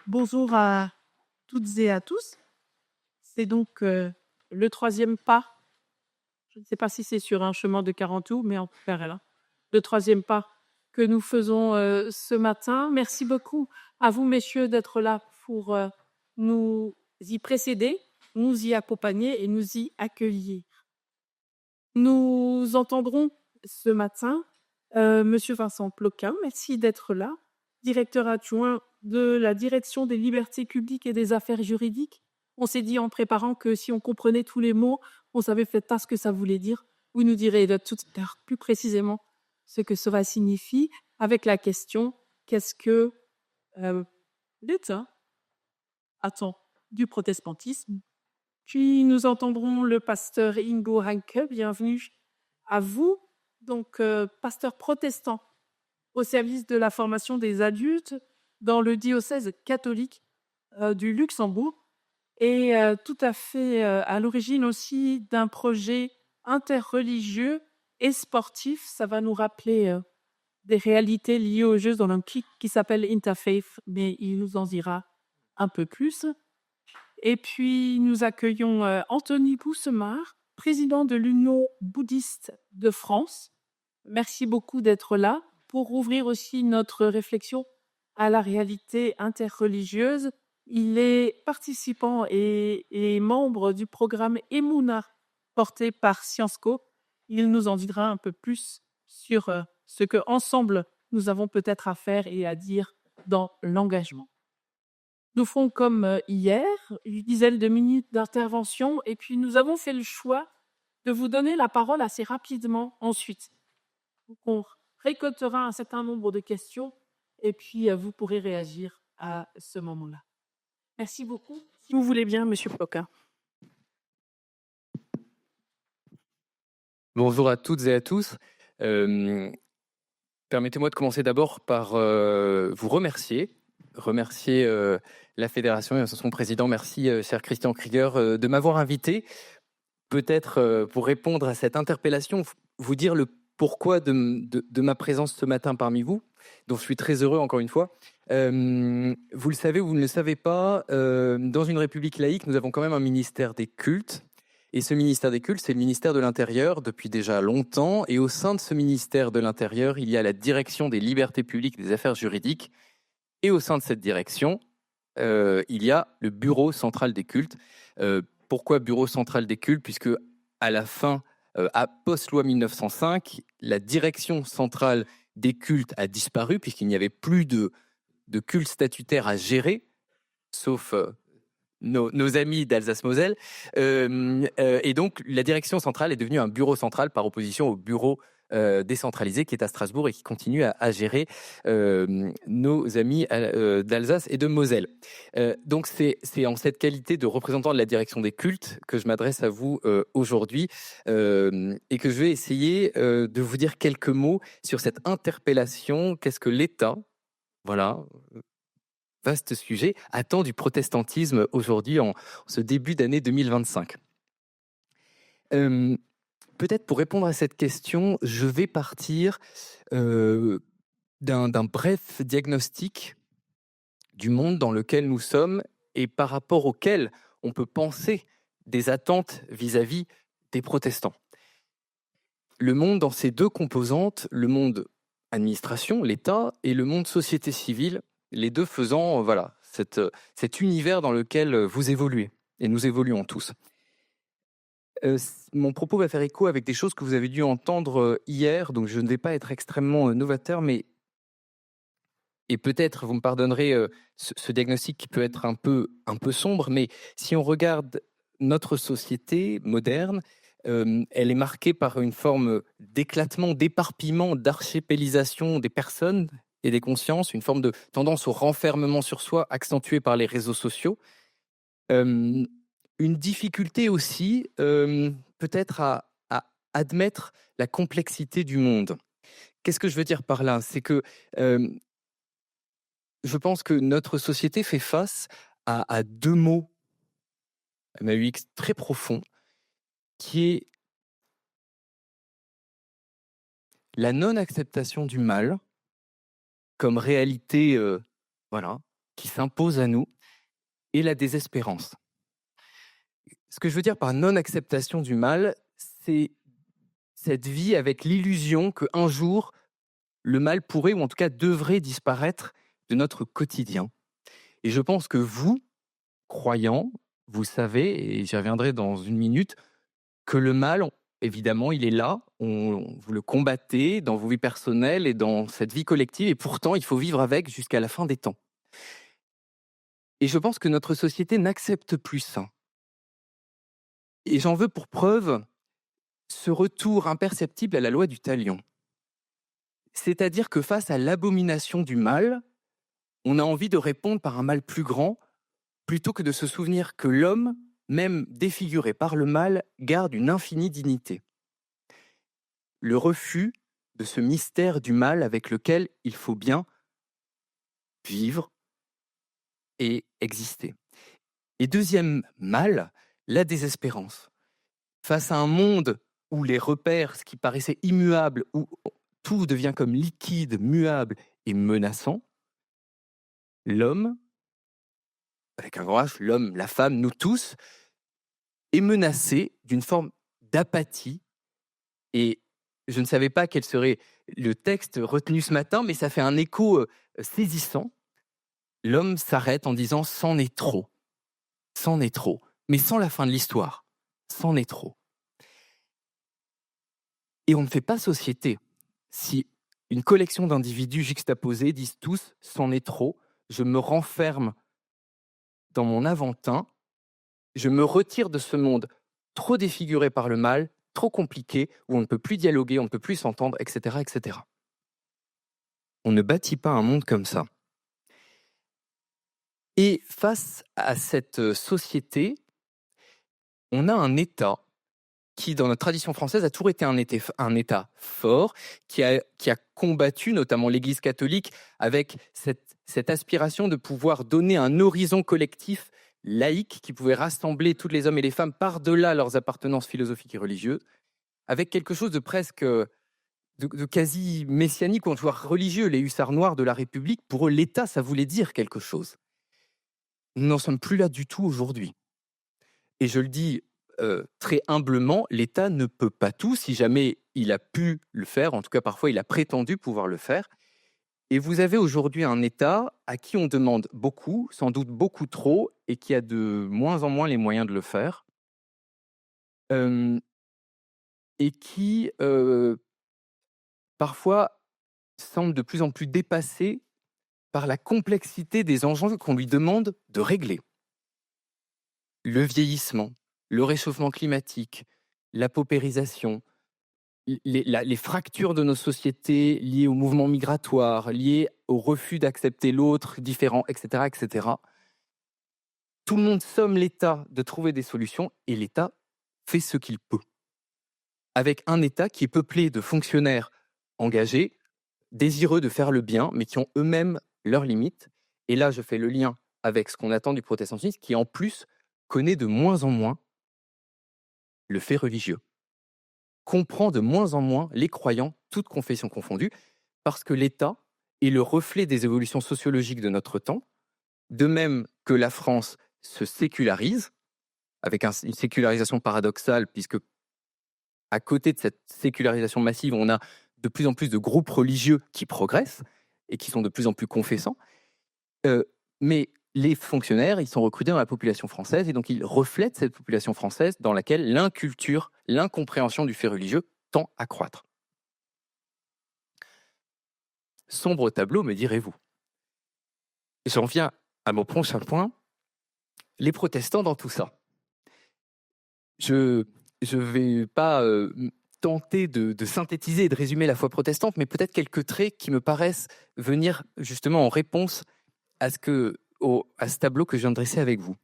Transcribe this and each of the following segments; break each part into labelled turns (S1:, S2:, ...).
S1: Bonjour à toutes et à tous. C'est donc le troisième pas. Je ne sais pas si c'est sur un chemin de 40 tours, mais en tout cas, là, le troisième pas que nous faisons ce matin. Merci beaucoup à vous, messieurs, d'être là pour nous y précéder, nous y accompagner et nous y accueillir. Nous entendrons ce matin Monsieur Vincent Ploquin. Merci d'être là, directeur adjoint de la direction des libertés publiques et des affaires juridiques. On s'est dit en préparant que si on comprenait tous les mots, on savait peut-être pas ce que ça voulait dire. Vous nous direz de tout à l'heure plus précisément ce que cela signifie avec la question qu'est-ce que l'État attend du protestantisme. Puis nous entendrons le pasteur Ingo Hanke. Bienvenue à vous, donc pasteur protestant au service de la formation des adultes dans le diocèse catholique du Luxembourg et tout à fait à l'origine aussi d'un projet interreligieux et sportif. Ça va nous rappeler des réalités liées aux Jeux olympiques qui s'appelle Interfaith, mais il nous en dira un peu plus. Et puis nous accueillons Anthony Boussemard, président de l'Union bouddhiste de France. Merci beaucoup d'être là pour ouvrir aussi notre réflexion à la réalité interreligieuse. Il est participant et membre du programme Emouna porté par Sciences Co. Il nous en dira un peu plus sur ce que ensemble nous avons peut-être à faire et à dire dans l'engagement. Nous ferons comme hier, une dizaine de minutes d'intervention et puis nous avons fait le choix de vous donner la parole assez rapidement ensuite. Donc, on récoltera un certain nombre de questions et puis vous pourrez réagir à ce moment-là. Merci beaucoup. Si vous voulez bien, Monsieur Ploquin.
S2: Bonjour à toutes et à tous. Permettez-moi de commencer d'abord par vous remercier la Fédération et son président. Merci, cher Christian Krieger, de m'avoir invité. Peut-être pour répondre à cette interpellation, vous dire le pourquoi de ma présence ce matin parmi vous, dont je suis très heureux encore une fois. Vous le savez ou vous ne le savez pas, dans une république laïque, nous avons quand même un ministère des cultes. Et ce ministère des cultes, c'est le ministère de l'Intérieur depuis déjà longtemps. Et au sein de ce ministère de l'Intérieur, il y a la direction des libertés publiques et des affaires juridiques. Et au sein de cette direction, il y a le bureau central des cultes. Pourquoi bureau central des cultes? Puisque à la fin, à post-loi 1905, la direction centrale des cultes a disparu, puisqu'il n'y avait plus de culte statutaire à gérer, sauf nos amis d'Alsace-Moselle. Et donc, la direction centrale est devenue un bureau central par opposition au bureau décentralisé qui est à Strasbourg et qui continue à gérer nos amis d'Alsace et de Moselle. Donc, c'est en cette qualité de représentant de la direction des cultes que je m'adresse à vous aujourd'hui et que je vais essayer de vous dire quelques mots sur cette interpellation. Qu'est-ce que l'État, voilà, vaste sujet, attend du protestantisme aujourd'hui en ce début d'année 2025. Peut-être pour répondre à cette question, je vais partir d'un bref diagnostic du monde dans lequel nous sommes et par rapport auquel on peut penser des attentes vis-à-vis des protestants. Le monde dans ses deux composantes, le monde administration, l'État, et le monde société civile, les deux faisant cet univers dans lequel vous évoluez, et nous évoluons tous. Mon propos va faire écho avec des choses que vous avez dû entendre hier, donc je ne vais pas être extrêmement novateur, mais et peut-être vous me pardonnerez ce diagnostic qui peut être un peu sombre, mais si on regarde notre société moderne, elle est marquée par une forme d'éclatement, d'éparpillement, d'archipélisation des personnes et des consciences, une forme de tendance au renfermement sur soi accentuée par les réseaux sociaux. Une difficulté aussi peut-être à admettre la complexité du monde. Qu'est-ce que je veux dire par là? C'est que je pense que notre société fait face à deux mots MAUX très profonds, qui est la non-acceptation du mal comme réalité qui s'impose à nous et la désespérance. Ce que je veux dire par non-acceptation du mal, c'est cette vie avec l'illusion qu'un jour, le mal pourrait, ou en tout cas devrait disparaître de notre quotidien. Et je pense que vous, croyants, vous savez, et j'y reviendrai dans une minute, que le mal, évidemment, il est là, vous le combattez dans vos vies personnelles et dans cette vie collective, et pourtant, il faut vivre avec jusqu'à la fin des temps. Et je pense que notre société n'accepte plus ça. Et j'en veux pour preuve ce retour imperceptible à la loi du talion. C'est-à-dire que face à l'abomination du mal, on a envie de répondre par un mal plus grand, plutôt que de se souvenir que l'homme, même défiguré par le mal, garde une infinie dignité. Le refus de ce mystère du mal avec lequel il faut bien vivre et exister. Et deuxième mal, la désespérance. Face à un monde où les repères, ce qui paraissait immuable, où tout devient comme liquide, muable et menaçant, l'homme, avec un grand H, l'homme, la femme, nous tous, est menacé d'une forme d'apathie. Et je ne savais pas quel serait le texte retenu ce matin, mais ça fait un écho saisissant. L'homme s'arrête en disant « c'en est trop ». C'en est trop. Mais sans la fin de l'histoire. C'en est trop. Et on ne fait pas société si une collection d'individus juxtaposés disent tous « c'en est trop, je me renferme dans mon Aventin, je me retire de ce monde trop défiguré par le mal, trop compliqué, où on ne peut plus dialoguer, on ne peut plus s'entendre, etc., etc. » On ne bâtit pas un monde comme ça. Et face à cette société, on a un État qui, dans notre tradition française, a toujours été un État fort, qui a combattu notamment l'Église catholique avec cette aspiration de pouvoir donner un horizon collectif laïque qui pouvait rassembler tous les hommes et les femmes par-delà leurs appartenances philosophiques et religieuses, avec quelque chose de presque de quasi messianique, ou en tout cas religieux. Les hussards noirs de la République, pour eux, l'État, ça voulait dire quelque chose. Nous n'en sommes plus là du tout aujourd'hui. Et je le dis très humblement, l'État ne peut pas tout, si jamais il a pu le faire, en tout cas parfois il a prétendu pouvoir le faire. Et vous avez aujourd'hui un État à qui on demande beaucoup, sans doute beaucoup trop, et qui a de moins en moins les moyens de le faire, et qui parfois semble de plus en plus dépassé par la complexité des enjeux qu'on lui demande de régler. Le vieillissement, le réchauffement climatique, la paupérisation, les fractures de nos sociétés liées au mouvement migratoire, liées au refus d'accepter l'autre différent, etc., etc. Tout le monde somme l'État de trouver des solutions et l'État fait ce qu'il peut. Avec un État qui est peuplé de fonctionnaires engagés, désireux de faire le bien, mais qui ont eux-mêmes leurs limites. Et là, je fais le lien avec ce qu'on attend du protestantisme, qui en plus connaît de moins en moins le fait religieux, comprend de moins en moins les croyants, toutes confessions confondues, parce que l'État est le reflet des évolutions sociologiques de notre temps, de même que la France se sécularise, avec une sécularisation paradoxale, puisque à côté de cette sécularisation massive, on a de plus en plus de groupes religieux qui progressent et qui sont de plus en plus confessants. Mais les fonctionnaires, ils sont recrutés dans la population française et donc ils reflètent cette population française dans laquelle l'inculture, l'incompréhension du fait religieux tend à croître. Sombre tableau, me direz-vous. J'en viens à mon prochain point, les protestants dans tout ça. Je ne vais pas tenter de synthétiser et de résumer la foi protestante, mais peut-être quelques traits qui me paraissent venir justement en réponse à ce tableau que je viens de dresser avec vous.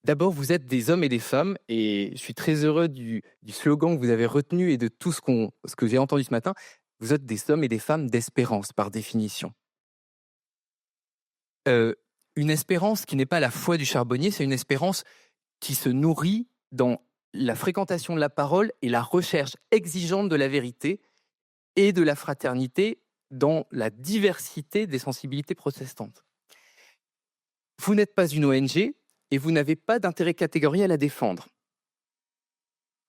S2: D'abord, vous êtes des hommes et des femmes, et je suis très heureux du slogan que vous avez retenu et de tout ce que j'ai entendu ce matin. Vous êtes des hommes et des femmes d'espérance, par définition. Une espérance qui n'est pas la foi du charbonnier, c'est une espérance qui se nourrit dans la fréquentation de la parole et la recherche exigeante de la vérité et de la fraternité dans la diversité des sensibilités protestantes. Vous n'êtes pas une ONG et vous n'avez pas d'intérêt catégoriel à défendre.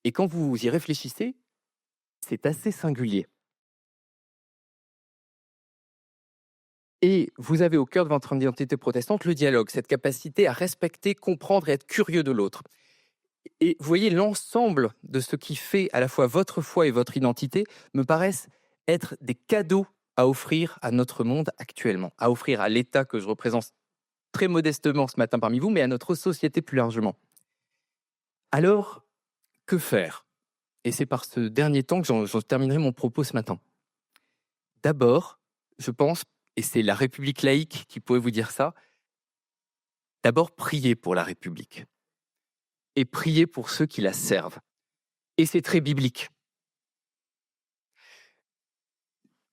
S2: Et quand vous y réfléchissez, c'est assez singulier. Et vous avez au cœur de votre identité protestante le dialogue, cette capacité à respecter, comprendre et être curieux de l'autre. Et vous voyez, l'ensemble de ce qui fait à la fois votre foi et votre identité me paraissent être des cadeaux à offrir à notre monde actuellement, à offrir à l'État que je représente très modestement ce matin parmi vous, mais à notre société plus largement. Alors, que faire? Et c'est par ce dernier temps que j'en terminerai mon propos ce matin. D'abord, je pense, et c'est la République laïque qui pourrait vous dire ça, d'abord priez pour la République et priez pour ceux qui la servent. Et c'est très biblique.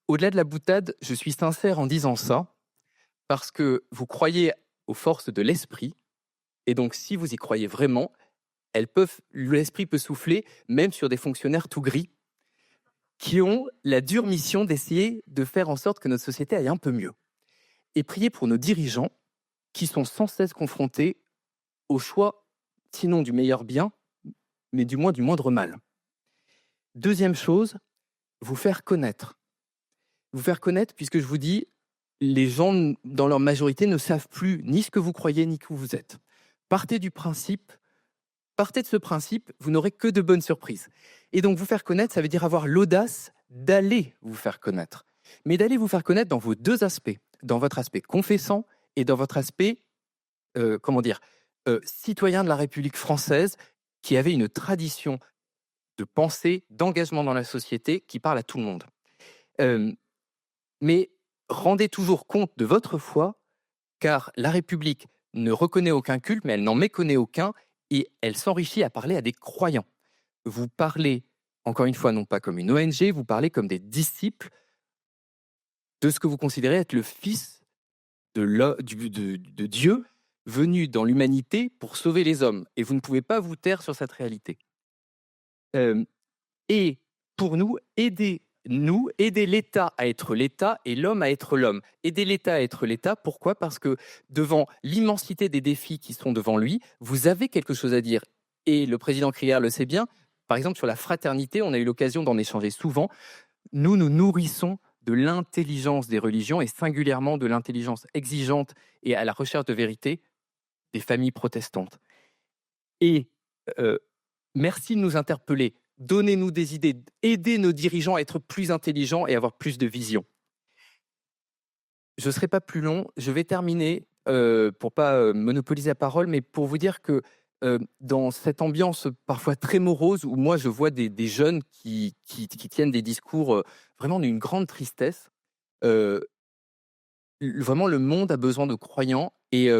S2: Au-delà de la boutade, je suis sincère en disant ça, parce que vous croyez aux forces de l'esprit, et donc si vous y croyez vraiment, l'esprit peut souffler même sur des fonctionnaires tout gris, qui ont la dure mission d'essayer de faire en sorte que notre société aille un peu mieux. Et priez pour nos dirigeants, qui sont sans cesse confrontés au choix, sinon du meilleur bien, mais du moins du moindre mal. Deuxième chose, vous faire connaître. Vous faire connaître, puisque je vous dis, les gens, dans leur majorité, ne savent plus ni ce que vous croyez, ni qui vous êtes. Partez de ce principe, vous n'aurez que de bonnes surprises. Et donc, vous faire connaître, ça veut dire avoir l'audace d'aller vous faire connaître. Mais d'aller vous faire connaître dans vos deux aspects, dans votre aspect confessant et dans votre aspect, citoyen de la République française, qui avait une tradition de pensée, d'engagement dans la société, qui parle à tout le monde. Mais rendez toujours compte de votre foi, car la République ne reconnaît aucun culte, mais elle n'en méconnaît aucun, et elle s'enrichit à parler à des croyants. Vous parlez, encore une fois, non pas comme une ONG, vous parlez comme des disciples de ce que vous considérez être le Fils de Dieu, venu dans l'humanité pour sauver les hommes. Et vous ne pouvez pas vous taire sur cette réalité. Et pour nous, aider l'État à être l'État et l'homme à être l'homme. Aider l'État à être l'État, pourquoi? Parce que devant l'immensité des défis qui sont devant lui, vous avez quelque chose à dire. Et le président Krier le sait bien. Par exemple, sur la fraternité, on a eu l'occasion d'en échanger souvent. Nous nourrissons de l'intelligence des religions et singulièrement de l'intelligence exigeante et à la recherche de vérité des familles protestantes. Et merci de nous interpeller. Donnez-nous des idées, aidez nos dirigeants à être plus intelligents et avoir plus de vision. Je ne serai pas plus long, je vais terminer, pour ne pas monopoliser la parole, mais pour vous dire que dans cette ambiance parfois très morose, où moi je vois des jeunes qui tiennent des discours vraiment d'une grande tristesse, vraiment le monde a besoin de croyants, et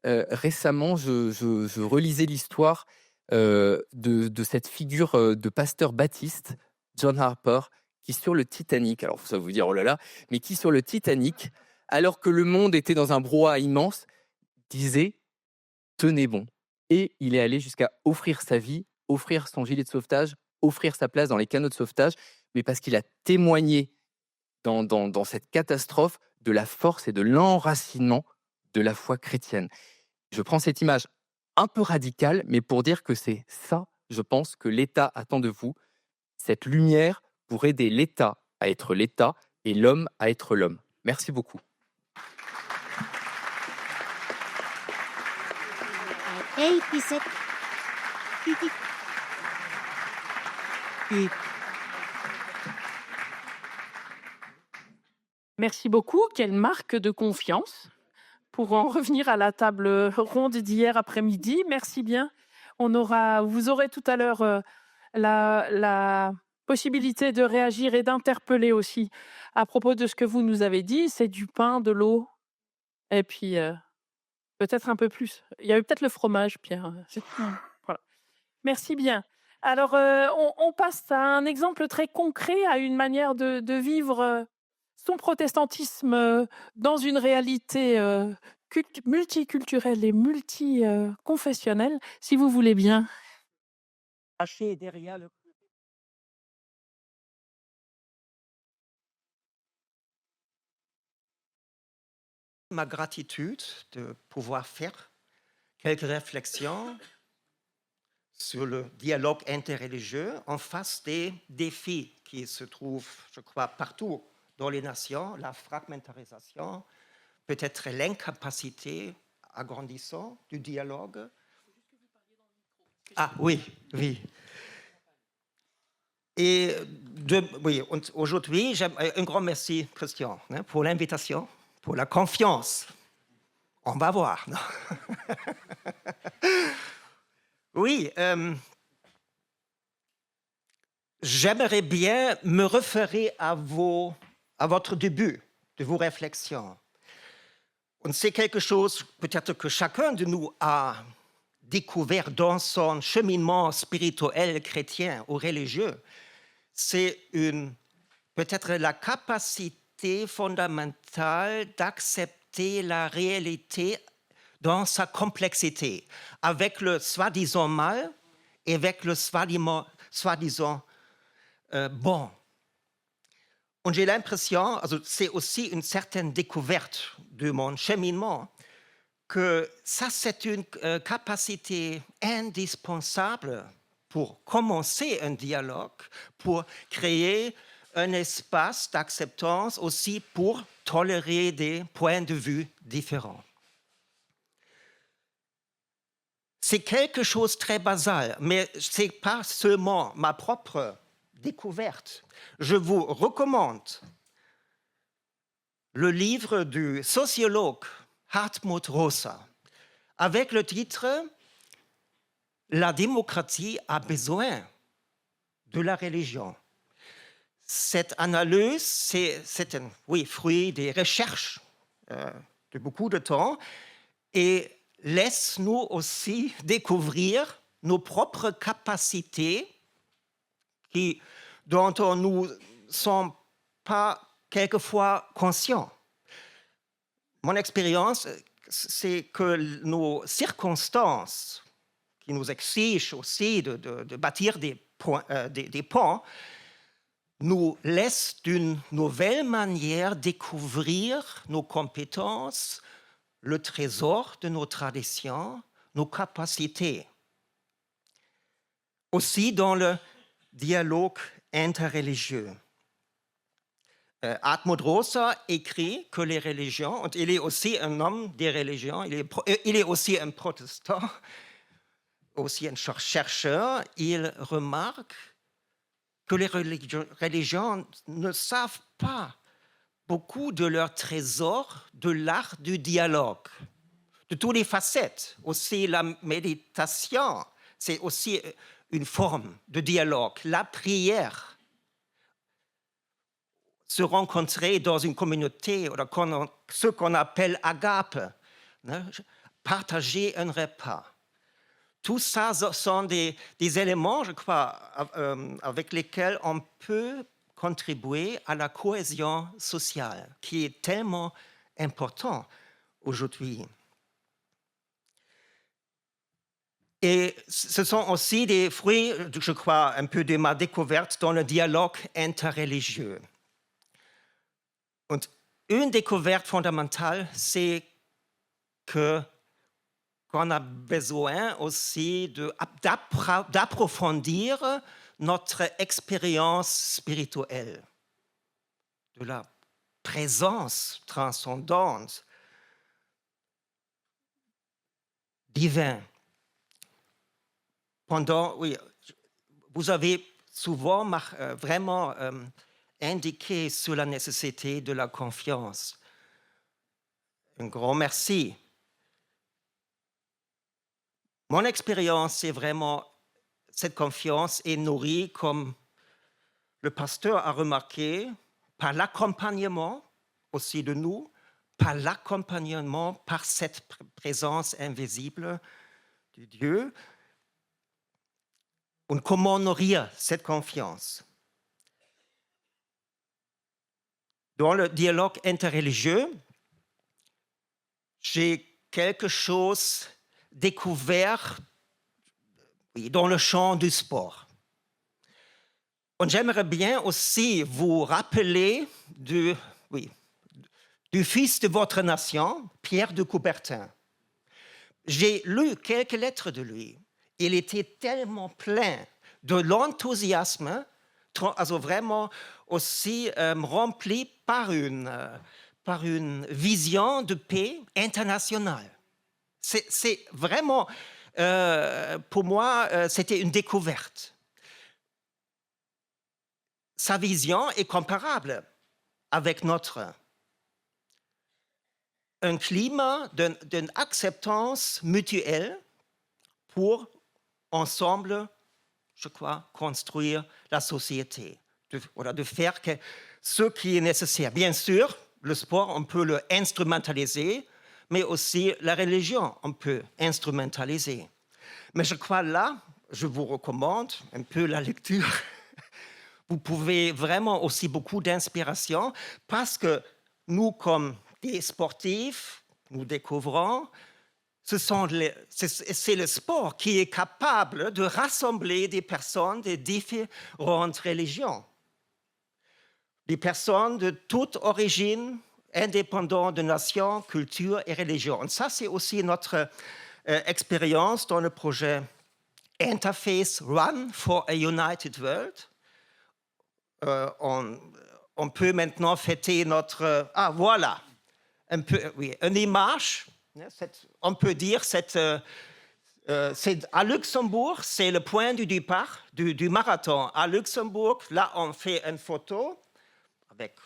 S2: récemment je relisais l'histoire de cette figure de pasteur baptiste, John Harper, qui sur le Titanic, alors ça va vous dire oh là là, mais qui sur le Titanic, alors que le monde était dans un brouhaha immense, disait « tenez bon ». Et il est allé jusqu'à offrir sa vie, offrir son gilet de sauvetage, offrir sa place dans les canots de sauvetage, mais parce qu'il a témoigné dans cette catastrophe de la force et de l'enracinement de la foi chrétienne. Je prends cette image un peu radicale, mais pour dire que c'est ça, je pense, que l'État attend de vous, cette lumière pour aider l'État à être l'État et l'homme à être l'homme. Merci beaucoup.
S1: Merci beaucoup. Quelle marque de confiance. Pour en revenir à la table ronde d'hier après-midi, merci bien. Vous aurez tout à l'heure la possibilité de réagir et d'interpeller aussi à propos de ce que vous nous avez dit. C'est du pain, de l'eau, et puis peut-être un peu plus. Il y avait peut-être le fromage, Pierre. Voilà. Merci bien. Alors, on passe à un exemple très concret, à une manière de vivre son protestantisme dans une réalité multiculturelle et multiconfessionnelle, si vous voulez bien.
S3: Caché derrière le
S4: ma gratitude de pouvoir faire quelques réflexions sur le dialogue interreligieux en face des défis qui se trouvent, je crois, partout dans les nations, la fragmentarisation, peut-être l'incapacité agrandissante du dialogue. Ah oui, oui. Et oui, aujourd'hui, un grand merci, Christian, pour l'invitation, pour la confiance. On va voir. Non? Oui, j'aimerais bien me référer à votre début de vos réflexions. C'est quelque chose peut-être que chacun de nous a découvert dans son cheminement spirituel chrétien ou religieux. C'est peut-être la capacité fondamentale d'accepter la réalité dans sa complexité, avec le soi-disant mal et avec le soi-disant bon. Et j'ai l'impression, c'est aussi une certaine découverte de mon cheminement, que ça, c'est une capacité indispensable pour commencer un dialogue, pour créer un espace d'acceptance, aussi pour tolérer des points de vue différents. C'est quelque chose de très basal, mais ce n'est pas seulement ma propre découverte. Je vous recommande le livre du sociologue Hartmut Rosa, avec le titre « La démocratie a besoin de la religion ». Cette analyse, c'est un fruit des recherches de beaucoup de temps et laisse-nous aussi découvrir nos propres capacités dont nous ne sommes pas quelquefois conscients. Mon expérience, c'est que nos circonstances qui nous exigent aussi de bâtir des ponts nous laissent d'une nouvelle manière découvrir nos compétences, le trésor de nos traditions, nos capacités. Aussi dans le dialogue interreligieux. Hartmut Rosa écrit que les religions, et il est aussi un homme des religions, il est aussi un protestant, aussi un chercheur, il remarque que les religions ne savent pas beaucoup de leur trésor de l'art du dialogue, de toutes les facettes. Aussi la méditation, c'est aussi une forme de dialogue. La prière, se rencontrer dans une communauté, ce qu'on appelle agape, partager un repas. Tout ça sont des éléments, je crois, avec lesquels on peut contribuer à la cohésion sociale, qui est tellement important aujourd'hui. Et ce sont aussi des fruits, je crois, un peu de ma découverte dans le dialogue interreligieux. Et une découverte fondamentale, c'est qu'on a besoin aussi d'approfondir notre expérience spirituelle, de la présence transcendante, divine. Vous avez souvent vraiment indiqué sur la nécessité de la confiance. Un grand merci. Mon expérience, c'est vraiment cette confiance est nourrie, comme le pasteur a remarqué, par l'accompagnement aussi de nous, par l'accompagnement, par cette présence invisible de Dieu. Et comment nourrir cette confiance? Dans le dialogue interreligieux, j'ai quelque chose découvert dans le champ du sport. Et j'aimerais bien aussi vous rappeler du fils de votre nation, Pierre de Coubertin. J'ai lu quelques lettres de lui. Il était tellement plein de l'enthousiasme, vraiment aussi rempli par une vision de paix internationale. C'est vraiment, pour moi, c'était une découverte. Sa vision est comparable avec notre. Un climat d'une acceptance mutuelle pour, ensemble, je crois, construire la société, de faire ce qui est nécessaire. Bien sûr, le sport, on peut le instrumentaliser, mais aussi la religion, on peut instrumentaliser. Mais je crois là, je vous recommande un peu la lecture. Vous pouvez vraiment aussi beaucoup d'inspiration parce que nous, comme des sportifs, nous découvrons, c'est le sport qui est capable de rassembler des personnes de différentes religions, des personnes de toute origine, indépendantes de nations, culture et religion. Et ça, c'est aussi notre expérience dans le projet Interfaith Run for a United World. On peut maintenant fêter notre... voilà, une image, on peut dire, c'est à Luxembourg, c'est le point du départ du marathon. À Luxembourg, là, on fait une photo avec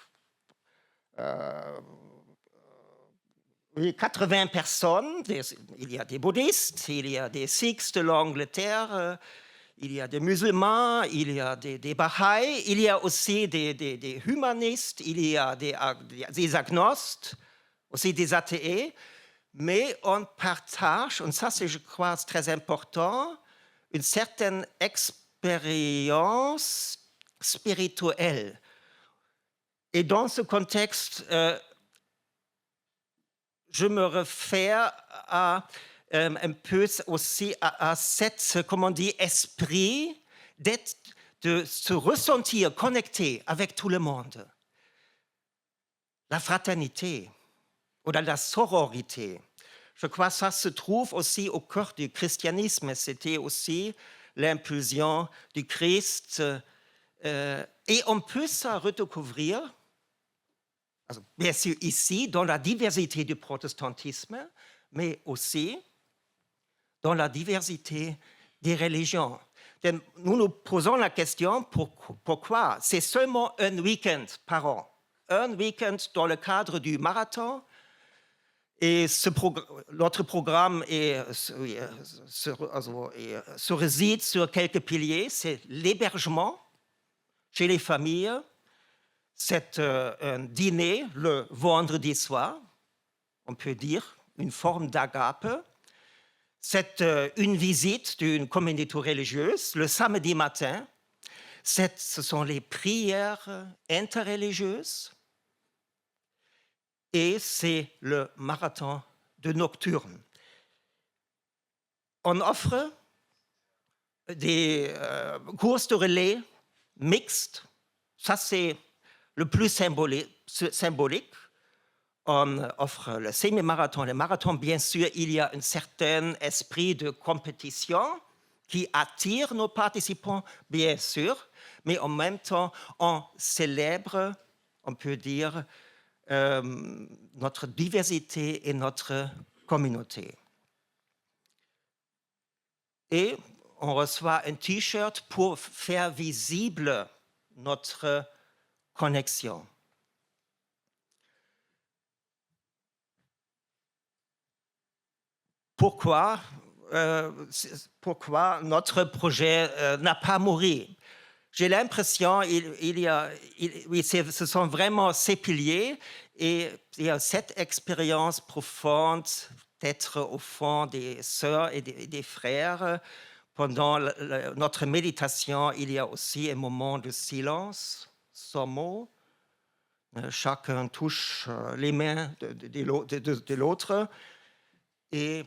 S4: 80 personnes. Il y a des bouddhistes, il y a des sikhs de l'Angleterre, il y a des musulmans, il y a des Bahaïs, il y a aussi des humanistes, il y a des agnostes, aussi des athées, mais on partage, et ça c'est, je crois, très important, une certaine expérience spirituelle. Et dans ce contexte, je me réfère à un peu aussi à cet, comment dire, esprit de se ressentir connecté avec tout le monde. La fraternité ou la sororité. Je crois que ça se trouve aussi au cœur du christianisme. C'était aussi l'impulsion du Christ. Et on peut ça redécouvrir, bien sûr ici, dans la diversité du protestantisme, mais aussi dans la diversité des religions. Nous nous posons la question, pourquoi c'est seulement un week-end par an, un week-end dans le cadre du marathon. Et notre programme se réside sur quelques piliers. C'est l'hébergement chez les familles, c'est un dîner le vendredi soir, on peut dire une forme d'agape. C'est une visite d'une communauté religieuse le samedi matin. Ce sont les prières interreligieuses. Et c'est le marathon de nocturne. On offre des courses de relais mixtes. Ça, c'est le plus symbolique. On offre le semi-marathon. Le marathon, bien sûr, il y a un certain esprit de compétition qui attire nos participants, bien sûr, mais en même temps, on célèbre, on peut dire, notre diversité et notre communauté. Et on reçoit un T-shirt pour faire visible notre connexion. Pourquoi notre projet n'a pas mouru? J'ai l'impression ce sont vraiment ces piliers et il y a cette expérience profonde d'être au fond des sœurs et des frères. Pendant notre méditation, il y a aussi un moment de silence, sans mots. Chacun touche les mains de l'autre. Et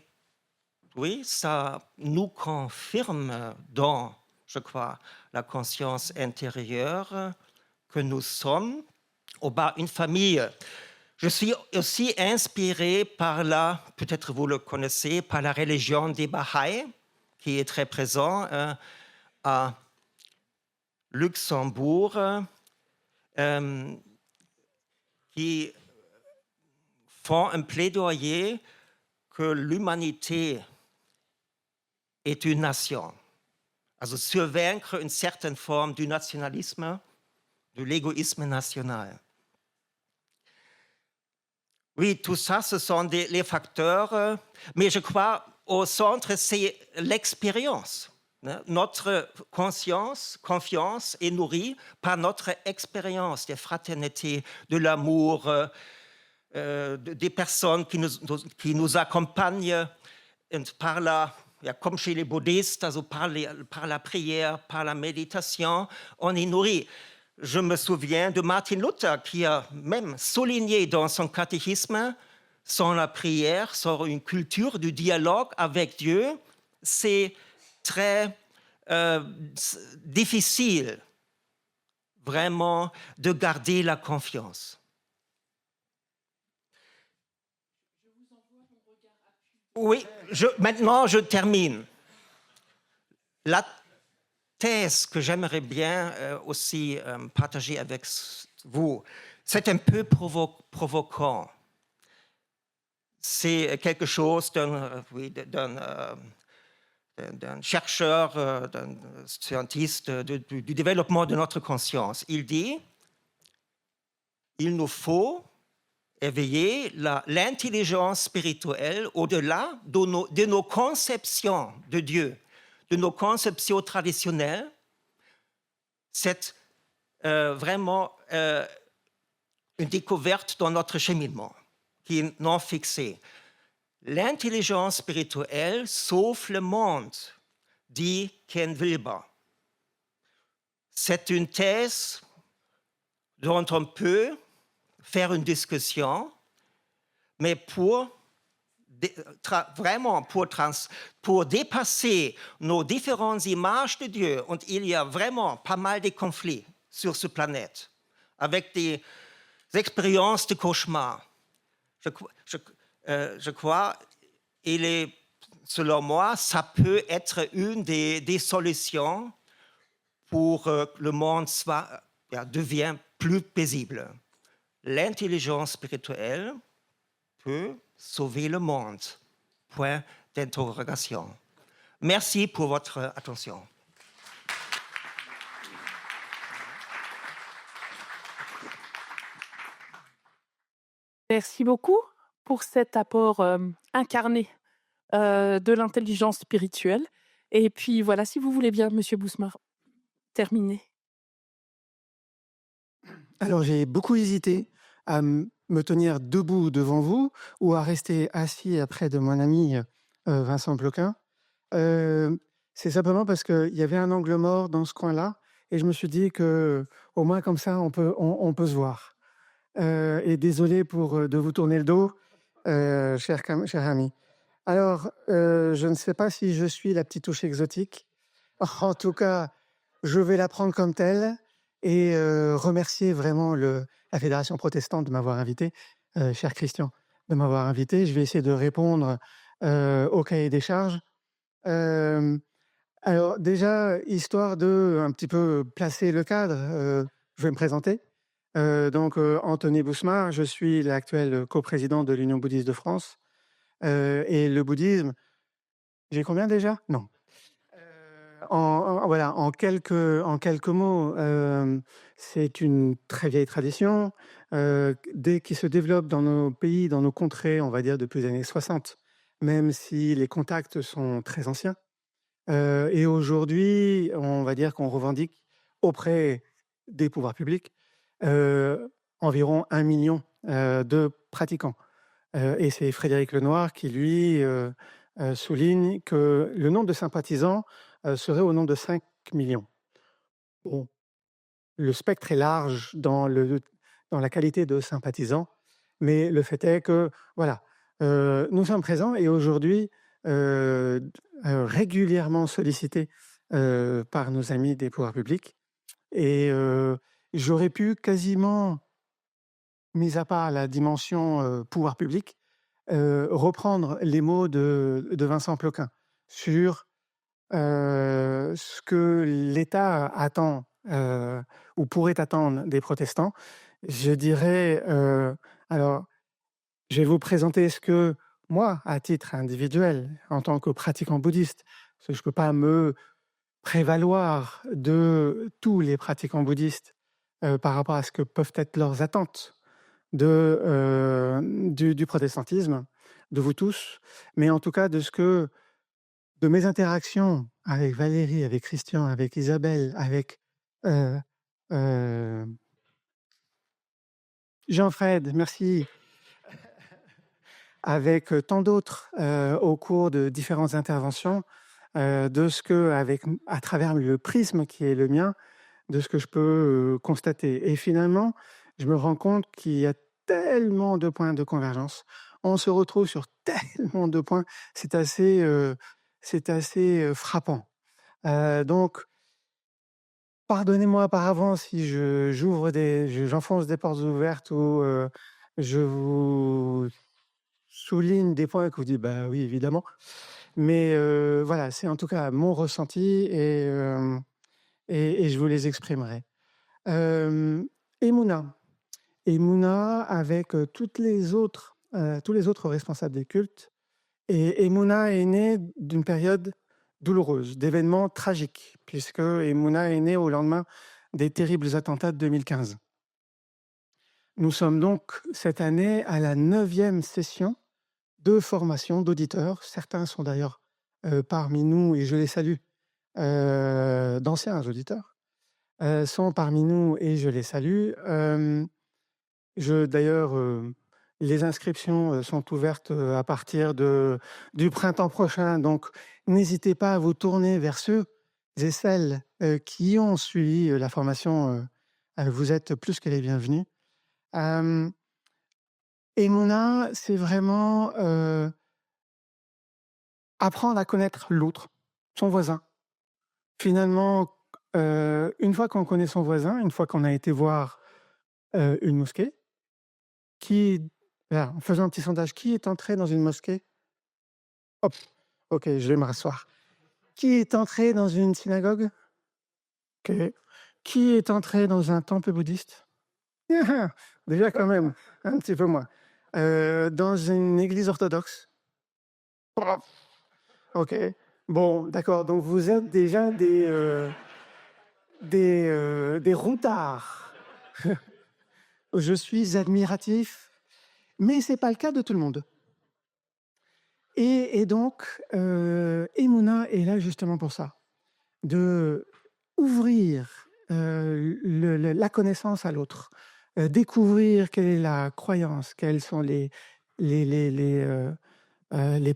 S4: oui, ça nous confirme dans, je crois, la conscience intérieure que nous sommes au bas une famille. Je suis aussi inspiré par peut-être vous le connaissez, par la religion des Bahaïs, qui est très présente à Luxembourg, qui font un plaidoyer que l'humanité est une nation. Also survaincre une certaine forme du nationalisme, de l'égoïsme national. Oui, tout ça, ce sont les facteurs, mais je crois au centre, c'est l'expérience. Notre confiance est nourrie par notre expérience de fraternité, de l'amour, des personnes qui nous accompagnent par comme chez les bouddhistes, also par la prière, par la méditation, on est nourri. Je me souviens de Martin Luther qui a même souligné dans son catéchisme, sans la prière, sans une culture du dialogue avec Dieu, c'est très difficile vraiment de garder la confiance. Oui, maintenant je termine. La thèse que j'aimerais bien aussi partager avec vous, c'est un peu provoquant. C'est quelque chose d'un chercheur, d'un scientiste du développement de notre conscience. Il dit, il nous faut éveiller l'intelligence spirituelle au-delà de nos conceptions de Dieu, de nos conceptions traditionnelles. C'est vraiment une découverte dans notre cheminement qui est non fixée. L'intelligence spirituelle sauve le monde, dit Ken Wilber. C'est une thèse dont on peut faire une discussion, mais pour dépasser nos différentes images de Dieu, et il y a vraiment pas mal de conflits sur cette planète, avec des expériences de cauchemar. Je crois, selon moi, ça peut être une des solutions pour que le monde devienne plus paisible. L'intelligence spirituelle peut sauver le monde. Point d'interrogation. Merci pour votre attention.
S1: Merci beaucoup pour cet apport incarné de l'intelligence spirituelle. Et puis voilà, si vous voulez bien, Monsieur Bousmar, terminer.
S5: Alors, j'ai beaucoup hésité à me tenir debout devant vous ou à rester assis près de mon ami Vincent Ploquin. C'est simplement parce qu'il y avait un angle mort dans ce coin-là et je me suis dit qu'au moins comme ça, on peut se voir. Et désolé de vous tourner le dos, cher ami. Alors, je ne sais pas si je suis la petite touche exotique. En tout cas, je vais la prendre comme telle et remercier vraiment la Fédération protestante de m'avoir invité, cher Christian, de m'avoir invité. Je vais essayer de répondre au cahier des charges. Alors déjà, histoire de un petit peu placer le cadre, je vais me présenter. Donc, Anthony Bousmar, je suis l'actuel coprésident de l'Union bouddhiste de France. Et le bouddhisme, j'ai combien déjà? Non. En quelques mots, c'est une très vieille tradition qui se développe dans nos pays, dans nos contrées, on va dire depuis les années 60, même si les contacts sont très anciens. Et aujourd'hui, on va dire qu'on revendique auprès des pouvoirs publics environ 1 million de pratiquants. Et c'est Frédéric Lenoir qui, lui, souligne que le nombre de sympathisants serait au nombre de 5 millions. Bon, le spectre est large dans la qualité de sympathisants, mais le fait est que, voilà, nous sommes présents et aujourd'hui régulièrement sollicités par nos amis des pouvoirs publics. Et j'aurais pu quasiment mis à part la dimension pouvoir public, reprendre les mots de Vincent Ploquin sur ce que l'État attend ou pourrait attendre des protestants. Je dirais, alors, je vais vous présenter ce que moi, à titre individuel, en tant que pratiquant bouddhiste, parce que je ne peux pas me prévaloir de tous les pratiquants bouddhistes par rapport à ce que peuvent être leurs attentes du protestantisme, de vous tous, mais en tout cas de mes interactions avec Valérie, avec Christian, avec Isabelle, avec euh, euh, Jean-Fred, merci, avec tant d'autres au cours de différentes interventions, de ce que, à travers le prisme qui est le mien, de ce que je peux constater. Et finalement, je me rends compte qu'il y a tellement de points de convergence. On se retrouve sur tellement de points, c'est assez frappant. Donc, pardonnez-moi par avance si j'enfonce des portes ouvertes ou je vous souligne des points que vous dites, bah oui, évidemment. Mais voilà, c'est en tout cas mon ressenti et je vous les exprimerai. Emouna. Emouna avec tous les autres responsables des cultes. Et Emouna est née d'une période douloureuse, d'événements tragiques, puisque Emouna est née au lendemain des terribles attentats de 2015. Nous sommes donc cette année à la 9e session de formation d'auditeurs. Certains sont d'ailleurs parmi nous, et je les salue, d'anciens auditeurs, sont parmi nous et je les salue. D'ailleurs, les inscriptions sont ouvertes à partir du printemps prochain, donc n'hésitez pas à vous tourner vers ceux et celles qui ont suivi la formation. Vous êtes plus que les bienvenus. Emouna, c'est vraiment apprendre à connaître l'autre, son voisin. Finalement, une fois qu'on connaît son voisin, une fois qu'on a été voir une mosquée, en faisant un petit sondage, qui est entré dans une mosquée? Hop, ok, je vais me rasseoir. Qui est entré dans une synagogue? Ok. Qui est entré dans un temple bouddhiste? Déjà quand même, un petit peu moins. Dans une église orthodoxe? Ok. Bon, d'accord, donc vous êtes déjà des routards. Je suis admiratif, mais ce n'est pas le cas de tout le monde. Et donc, Emouna est là justement pour ça, de ouvrir la connaissance à l'autre, découvrir quelle est la croyance, quelles sont les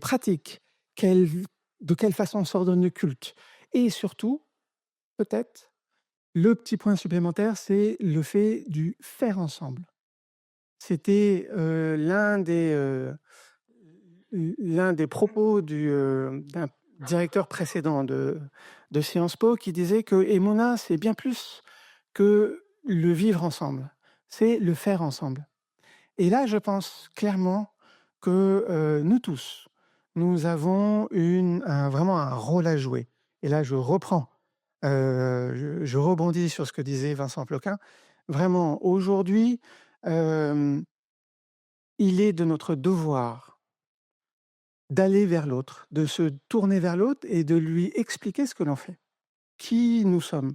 S5: pratiques, de quelle façon s'ordonne le culte. Et surtout, peut-être, le petit point supplémentaire, c'est le fait du faire ensemble. C'était l'un des propos d'un directeur précédent de Sciences Po qui disait que Emouna, c'est bien plus que le vivre ensemble, c'est le faire ensemble. Et là, je pense clairement que nous tous, nous avons vraiment un rôle à jouer. Et là, je reprends, je rebondis sur ce que disait Vincent Ploquin. Vraiment, aujourd'hui, il est de notre devoir d'aller vers l'autre, de se tourner vers l'autre et de lui expliquer ce que l'on fait, qui nous sommes.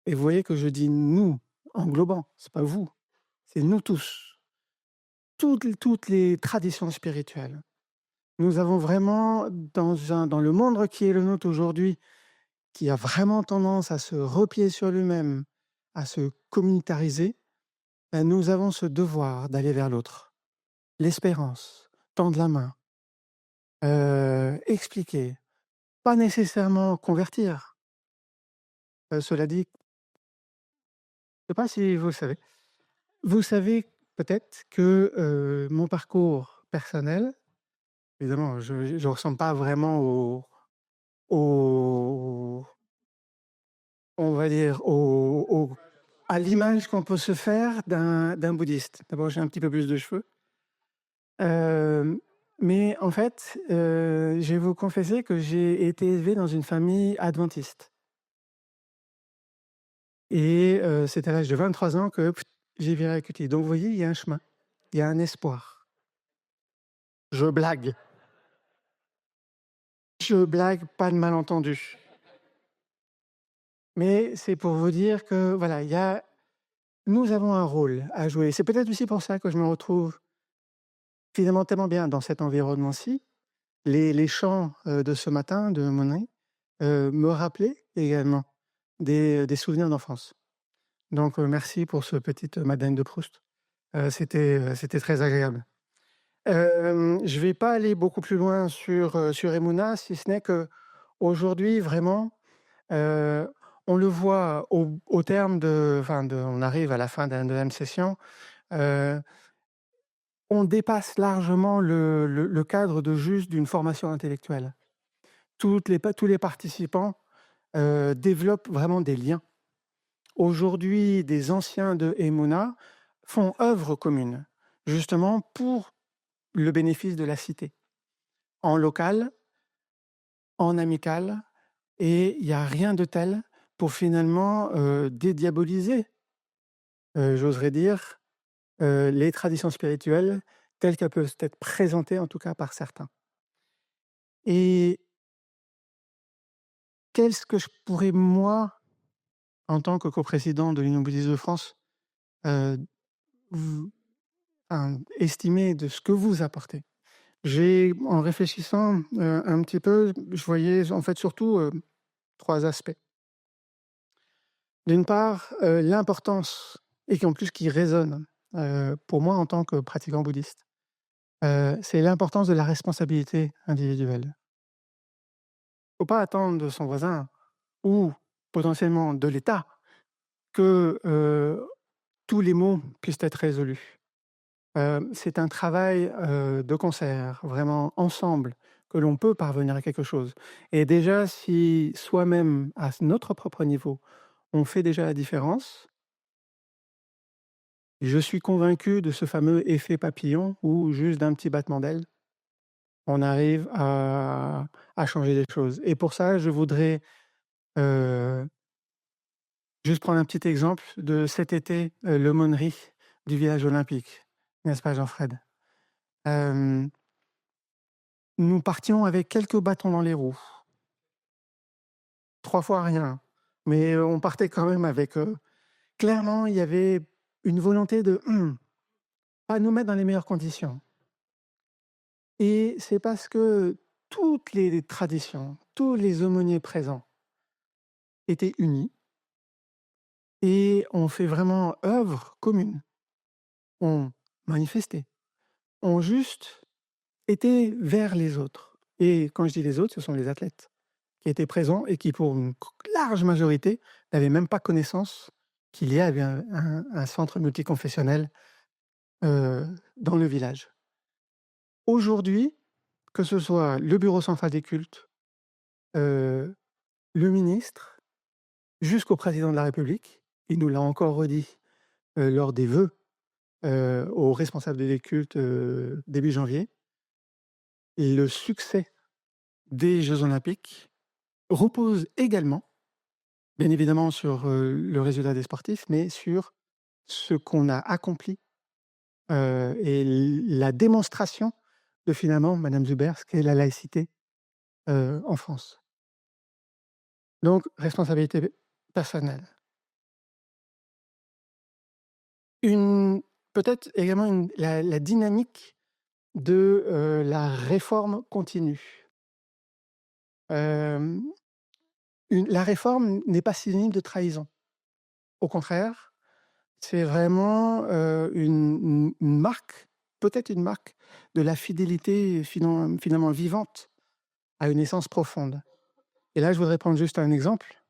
S5: Et vous voyez que je dis nous, englobant, c'est pas vous, c'est nous tous. Toutes les traditions spirituelles. Nous avons vraiment, dans le monde qui est le nôtre aujourd'hui, qui a vraiment tendance à se replier sur lui-même, à se communautariser, nous avons ce devoir d'aller vers l'autre. L'espérance, tendre la main, expliquer, pas nécessairement convertir. Cela dit, je ne sais pas si vous le savez. Vous savez peut-être que mon parcours personnel, évidemment, je ne ressemble pas vraiment on va dire, à l'image qu'on peut se faire d'un bouddhiste. D'abord, j'ai un petit peu plus de cheveux. Mais en fait, je vais vous confesser que j'ai été élevé dans une famille adventiste. Et c'est à l'âge de 23 ans que j'ai viré la cutie. Donc, vous voyez, il y a un chemin, il y a un espoir. Je blague. Je blague, pas de malentendu. Mais c'est pour vous dire que, voilà, nous avons un rôle à jouer. C'est peut-être aussi pour ça que je me retrouve finalement tellement bien dans cet environnement-ci. Les chants de ce matin de Monet me rappelaient également des souvenirs d'enfance. Donc, merci pour ce petit Madeleine de Proust. C'était très agréable. Je vais pas aller beaucoup plus loin sur Emouna, si ce n'est qu'aujourd'hui, vraiment, on le voit au terme on arrive à la fin de la 2e session, on dépasse largement le cadre de juste d'une formation intellectuelle. Tous les participants développent vraiment des liens. Aujourd'hui, des anciens de Emouna font œuvre commune, justement pour le bénéfice de la cité, en local, en amical, et il n'y a rien de tel pour finalement dédiaboliser, j'oserais dire, les traditions spirituelles telles qu'elles peuvent être présentées, en tout cas par certains. Et qu'est-ce que je pourrais, moi, en tant que coprésident de l'Union bouddhiste de France, estimer de ce que vous apportez? En réfléchissant un petit peu, je voyais en fait surtout 3 aspects. D'une part, l'importance, et qui en plus qui résonne pour moi en tant que pratiquant bouddhiste, c'est l'importance de la responsabilité individuelle. Il ne faut pas attendre de son voisin ou potentiellement de l'État que tous les maux puissent être résolus. C'est un travail de concert, vraiment ensemble, que l'on peut parvenir à quelque chose. Et déjà, si soi-même, à notre propre niveau, on fait déjà la différence, je suis convaincu de ce fameux effet papillon où, juste d'un petit battement d'aile, on arrive à changer des choses. Et pour ça, je voudrais juste prendre un petit exemple de cet été, l'aumônerie du village olympique. N'est-ce pas, Jean-Fred? Nous partions avec quelques bâtons dans les roues. 3 fois rien, mais on partait quand même avec, clairement, il y avait une volonté de, pas nous mettre dans les meilleures conditions. Et c'est parce que toutes les traditions, tous les aumôniers présents étaient unis et ont fait vraiment œuvre commune. Ont manifesté, ont juste été vers les autres. Et quand je dis les autres, ce sont les athlètes qui étaient présents et qui, pour une large majorité, n'avaient même pas connaissance qu'il y avait un centre multiconfessionnel dans le village. Aujourd'hui, que ce soit le bureau central des cultes, le ministre, jusqu'au président de la République, il nous l'a encore redit lors des vœux aux responsables des cultes début janvier, et le succès des Jeux olympiques repose également, bien évidemment, sur le résultat des sportifs, mais sur ce qu'on a accompli et la démonstration de finalement, Madame Zuber, ce qu'est la laïcité en France. Donc, responsabilité personnelle. Peut-être également la dynamique de la réforme continue. La réforme n'est pas synonyme de trahison. Au contraire, c'est vraiment une marque, peut-être une marque de la fidélité finalement vivante à une essence profonde. Et là, je voudrais prendre juste un exemple.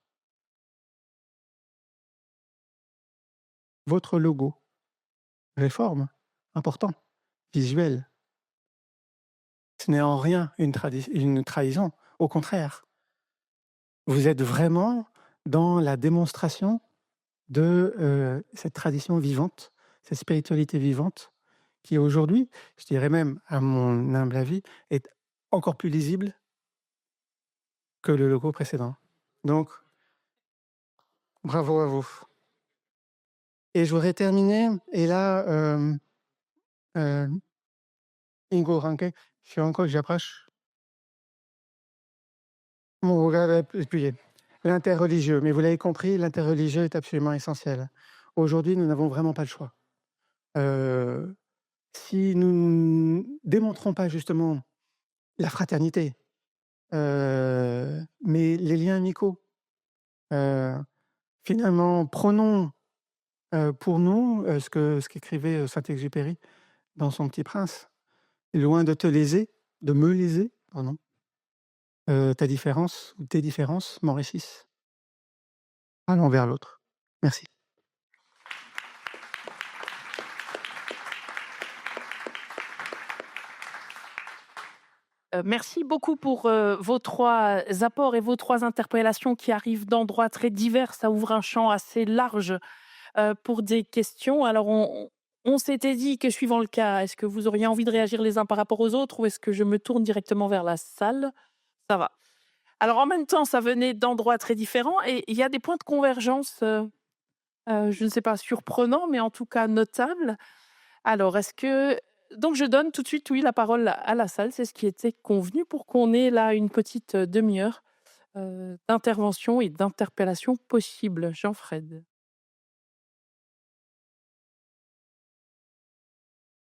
S5: Votre logo, réforme, important, visuel. Ce n'est en rien une trahison, au contraire. Vous êtes vraiment dans la démonstration de cette tradition vivante, cette spiritualité vivante, qui aujourd'hui, je dirais même, à mon humble avis, est encore plus lisible que le logo précédent. Donc, bravo à vous. Et je voudrais terminer, et là, Ingo Ranke, je suis encore que j'approche. Bon, regardez, appuyez. L'interreligieux, mais vous l'avez compris, l'interreligieux est absolument essentiel. Aujourd'hui, nous n'avons vraiment pas le choix. Si nous ne démontrons pas justement la fraternité, mais les liens amicaux, finalement, prenons pour nous ce qu'écrivait Saint-Exupéry dans son Petit Prince. Loin de te léser, de me léser, pardon, ta différence ou tes différences m'enrichissent. Allons vers l'autre. Merci.
S1: Merci beaucoup pour vos 3 apports et vos 3 interpellations qui arrivent d'endroits très divers. Ça ouvre un champ assez large pour des questions. Alors, on s'était dit que suivant le cas, est-ce que vous auriez envie de réagir les uns par rapport aux autres ou est-ce que je me tourne directement vers la salle? Ça va. Alors, en même temps, ça venait d'endroits très différents et il y a des points de convergence, je ne sais pas, surprenants, mais en tout cas notables. Alors, donc je donne tout de suite, oui, la parole à la salle. C'est ce qui était convenu pour qu'on ait là une petite demi-heure d'intervention et d'interpellation possible. Jean-Fred.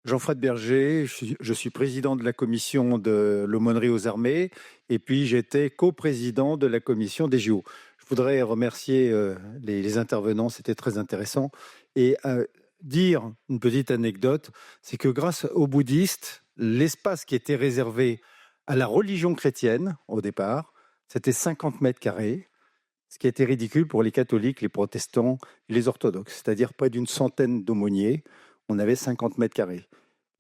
S6: Jean-Fred Berger, je suis président de la commission de l'aumônerie aux armées et puis j'étais coprésident de la commission des JO. Je voudrais remercier les intervenants, c'était très intéressant. Et dire une petite anecdote, c'est que grâce aux bouddhistes, l'espace qui était réservé à la religion chrétienne au départ, c'était 50 mètres carrés, ce qui était ridicule pour les catholiques, les protestants et les orthodoxes, c'est-à-dire près d'une centaine d'aumôniers. On avait 50 mètres carrés.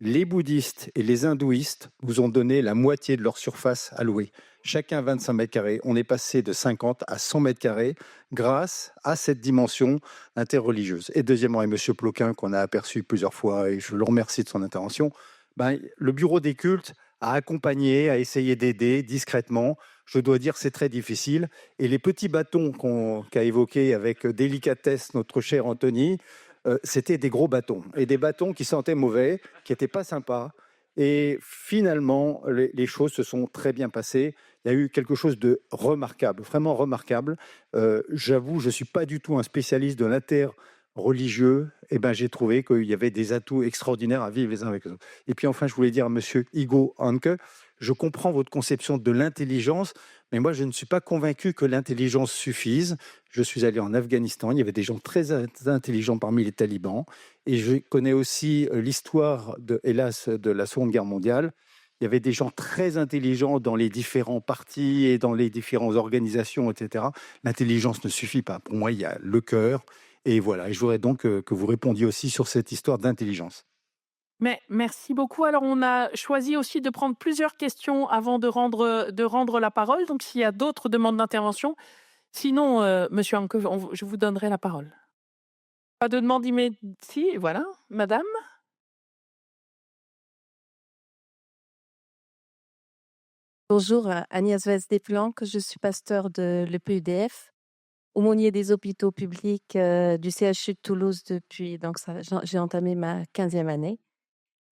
S6: Les bouddhistes et les hindouistes nous ont donné la moitié de leur surface allouée. Chacun 25 mètres carrés. On est passé de 50 à 100 mètres carrés grâce à cette dimension interreligieuse. Et deuxièmement, et M. Ploquin, qu'on a aperçu plusieurs fois, et je le remercie de son intervention, le bureau des cultes a accompagné, a essayé d'aider discrètement. Je dois dire c'est très difficile. Et les petits bâtons qu'a évoqués avec délicatesse notre cher Anthony, c'était des gros bâtons, et des bâtons qui sentaient mauvais, qui n'étaient pas sympas. Et finalement, les choses se sont très bien passées. Il y a eu quelque chose de remarquable, vraiment remarquable. J'avoue, je ne suis pas du tout un spécialiste de l'interreligieux. Et j'ai trouvé qu'il y avait des atouts extraordinaires à vivre les uns avec les autres. Et puis enfin, je voulais dire à M. Igo Hanke, je comprends votre conception de l'intelligence, mais moi, je ne suis pas convaincu que l'intelligence suffise. Je suis allé en Afghanistan, il y avait des gens très intelligents parmi les talibans, et je connais aussi l'histoire, hélas, de la Seconde Guerre mondiale. Il y avait des gens très intelligents dans les différents partis et dans les différentes organisations, etc. L'intelligence ne suffit pas. Pour moi, il y a le cœur, et voilà. Et je voudrais donc que vous répondiez aussi sur cette histoire d'intelligence.
S1: Mais merci beaucoup. Alors, on a choisi aussi de prendre plusieurs questions avant de rendre la parole. Donc, s'il y a d'autres demandes d'intervention, sinon, Monsieur Hanke, je vous donnerai la parole. Pas de demande immédiate. Si, voilà, Madame.
S7: Bonjour, Agnès Vest-Desplanques, je suis pasteur de l'EPUDF, aumônier des hôpitaux publics du CHU de Toulouse depuis, donc j'ai entamé ma 15e année.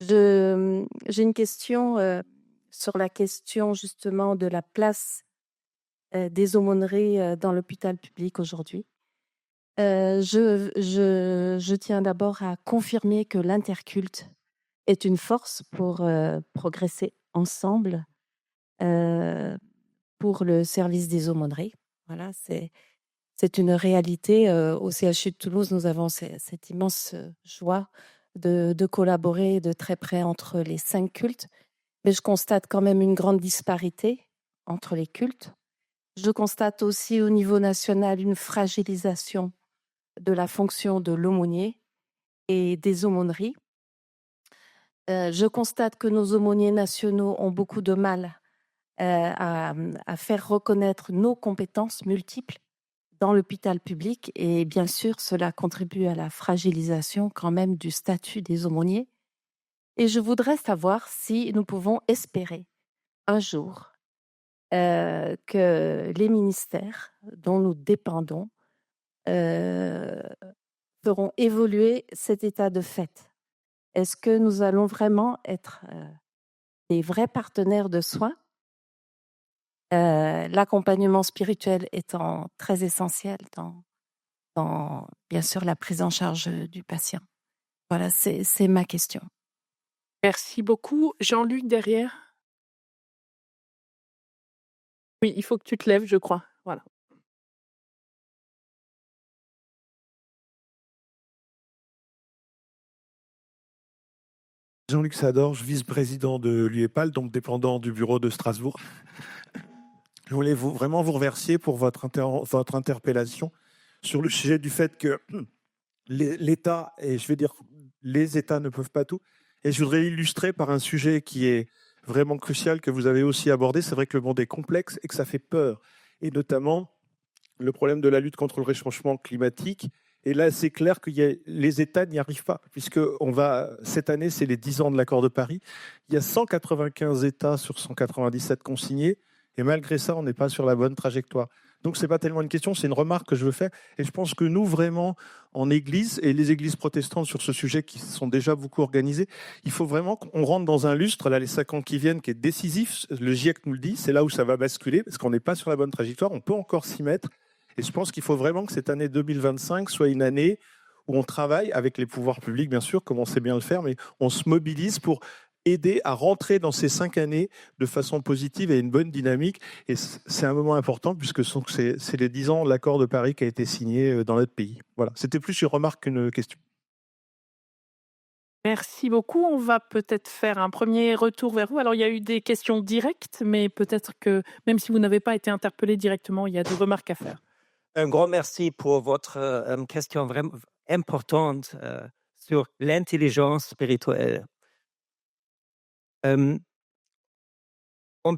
S7: J'ai une question sur la question justement de la place des aumôneries dans l'hôpital public aujourd'hui. Je tiens d'abord à confirmer que l'interculte est une force pour progresser ensemble pour le service des aumôneries. Voilà, c'est une réalité. Au CHU de Toulouse, nous avons cette immense joie de collaborer de très près entre les 5 cultes, mais je constate quand même une grande disparité entre les cultes. Je constate aussi au niveau national une fragilisation de la fonction de l'aumônier et des aumôneries. Je constate que nos aumôniers nationaux ont beaucoup de mal à faire reconnaître nos compétences multiples dans l'hôpital public et bien sûr, cela contribue à la fragilisation quand même du statut des aumôniers. Et je voudrais savoir si nous pouvons espérer un jour que les ministères dont nous dépendons feront évoluer cet état de fait. Est-ce que nous allons vraiment être des vrais partenaires de soins, l'accompagnement spirituel étant très essentiel dans, bien sûr, la prise en charge du patient? Voilà, c'est ma question.
S1: Merci beaucoup. Jean-Luc, derrière. Oui, il faut que tu te lèves, je crois. Voilà.
S8: Jean-Luc Sadorge, vice-président de l'UEPAL, donc dépendant du bureau de Strasbourg. Je voulais vraiment vous remercier pour votre interpellation sur le sujet du fait que l'État, et je vais dire les États ne peuvent pas tout, et je voudrais illustrer par un sujet qui est vraiment crucial que vous avez aussi abordé. C'est vrai que le monde est complexe et que ça fait peur, et notamment le problème de la lutte contre le réchauffement climatique. Et là, c'est clair que les États n'y arrivent pas, puisque cette année, c'est les 10 ans de l'accord de Paris. Il y a 195 États sur 197 consignés, et malgré ça, on n'est pas sur la bonne trajectoire. Donc, ce n'est pas tellement une question, c'est une remarque que je veux faire. Et je pense que nous, vraiment, en Église, et les Églises protestantes sur ce sujet qui sont déjà beaucoup organisées, il faut vraiment qu'on rentre dans un lustre, là, les 5 ans qui viennent, qui est décisif. Le GIEC nous le dit, c'est là où ça va basculer, parce qu'on n'est pas sur la bonne trajectoire, on peut encore s'y mettre. Et je pense qu'il faut vraiment que cette année 2025 soit une année où on travaille avec les pouvoirs publics, bien sûr, comme on sait bien le faire, mais on se mobilise pour aider à rentrer dans ces 5 années de façon positive et une bonne dynamique. Et c'est un moment important puisque c'est les 10 ans de l'accord de Paris qui a été signé dans notre pays. Voilà, c'était plus une remarque qu'une question.
S1: Merci beaucoup. On va peut-être faire un premier retour vers vous. Alors, il y a eu des questions directes, mais peut-être que même si vous n'avez pas été interpellé directement, il y a des remarques à faire.
S4: Un grand merci pour votre question vraiment importante sur l'intelligence spirituelle. On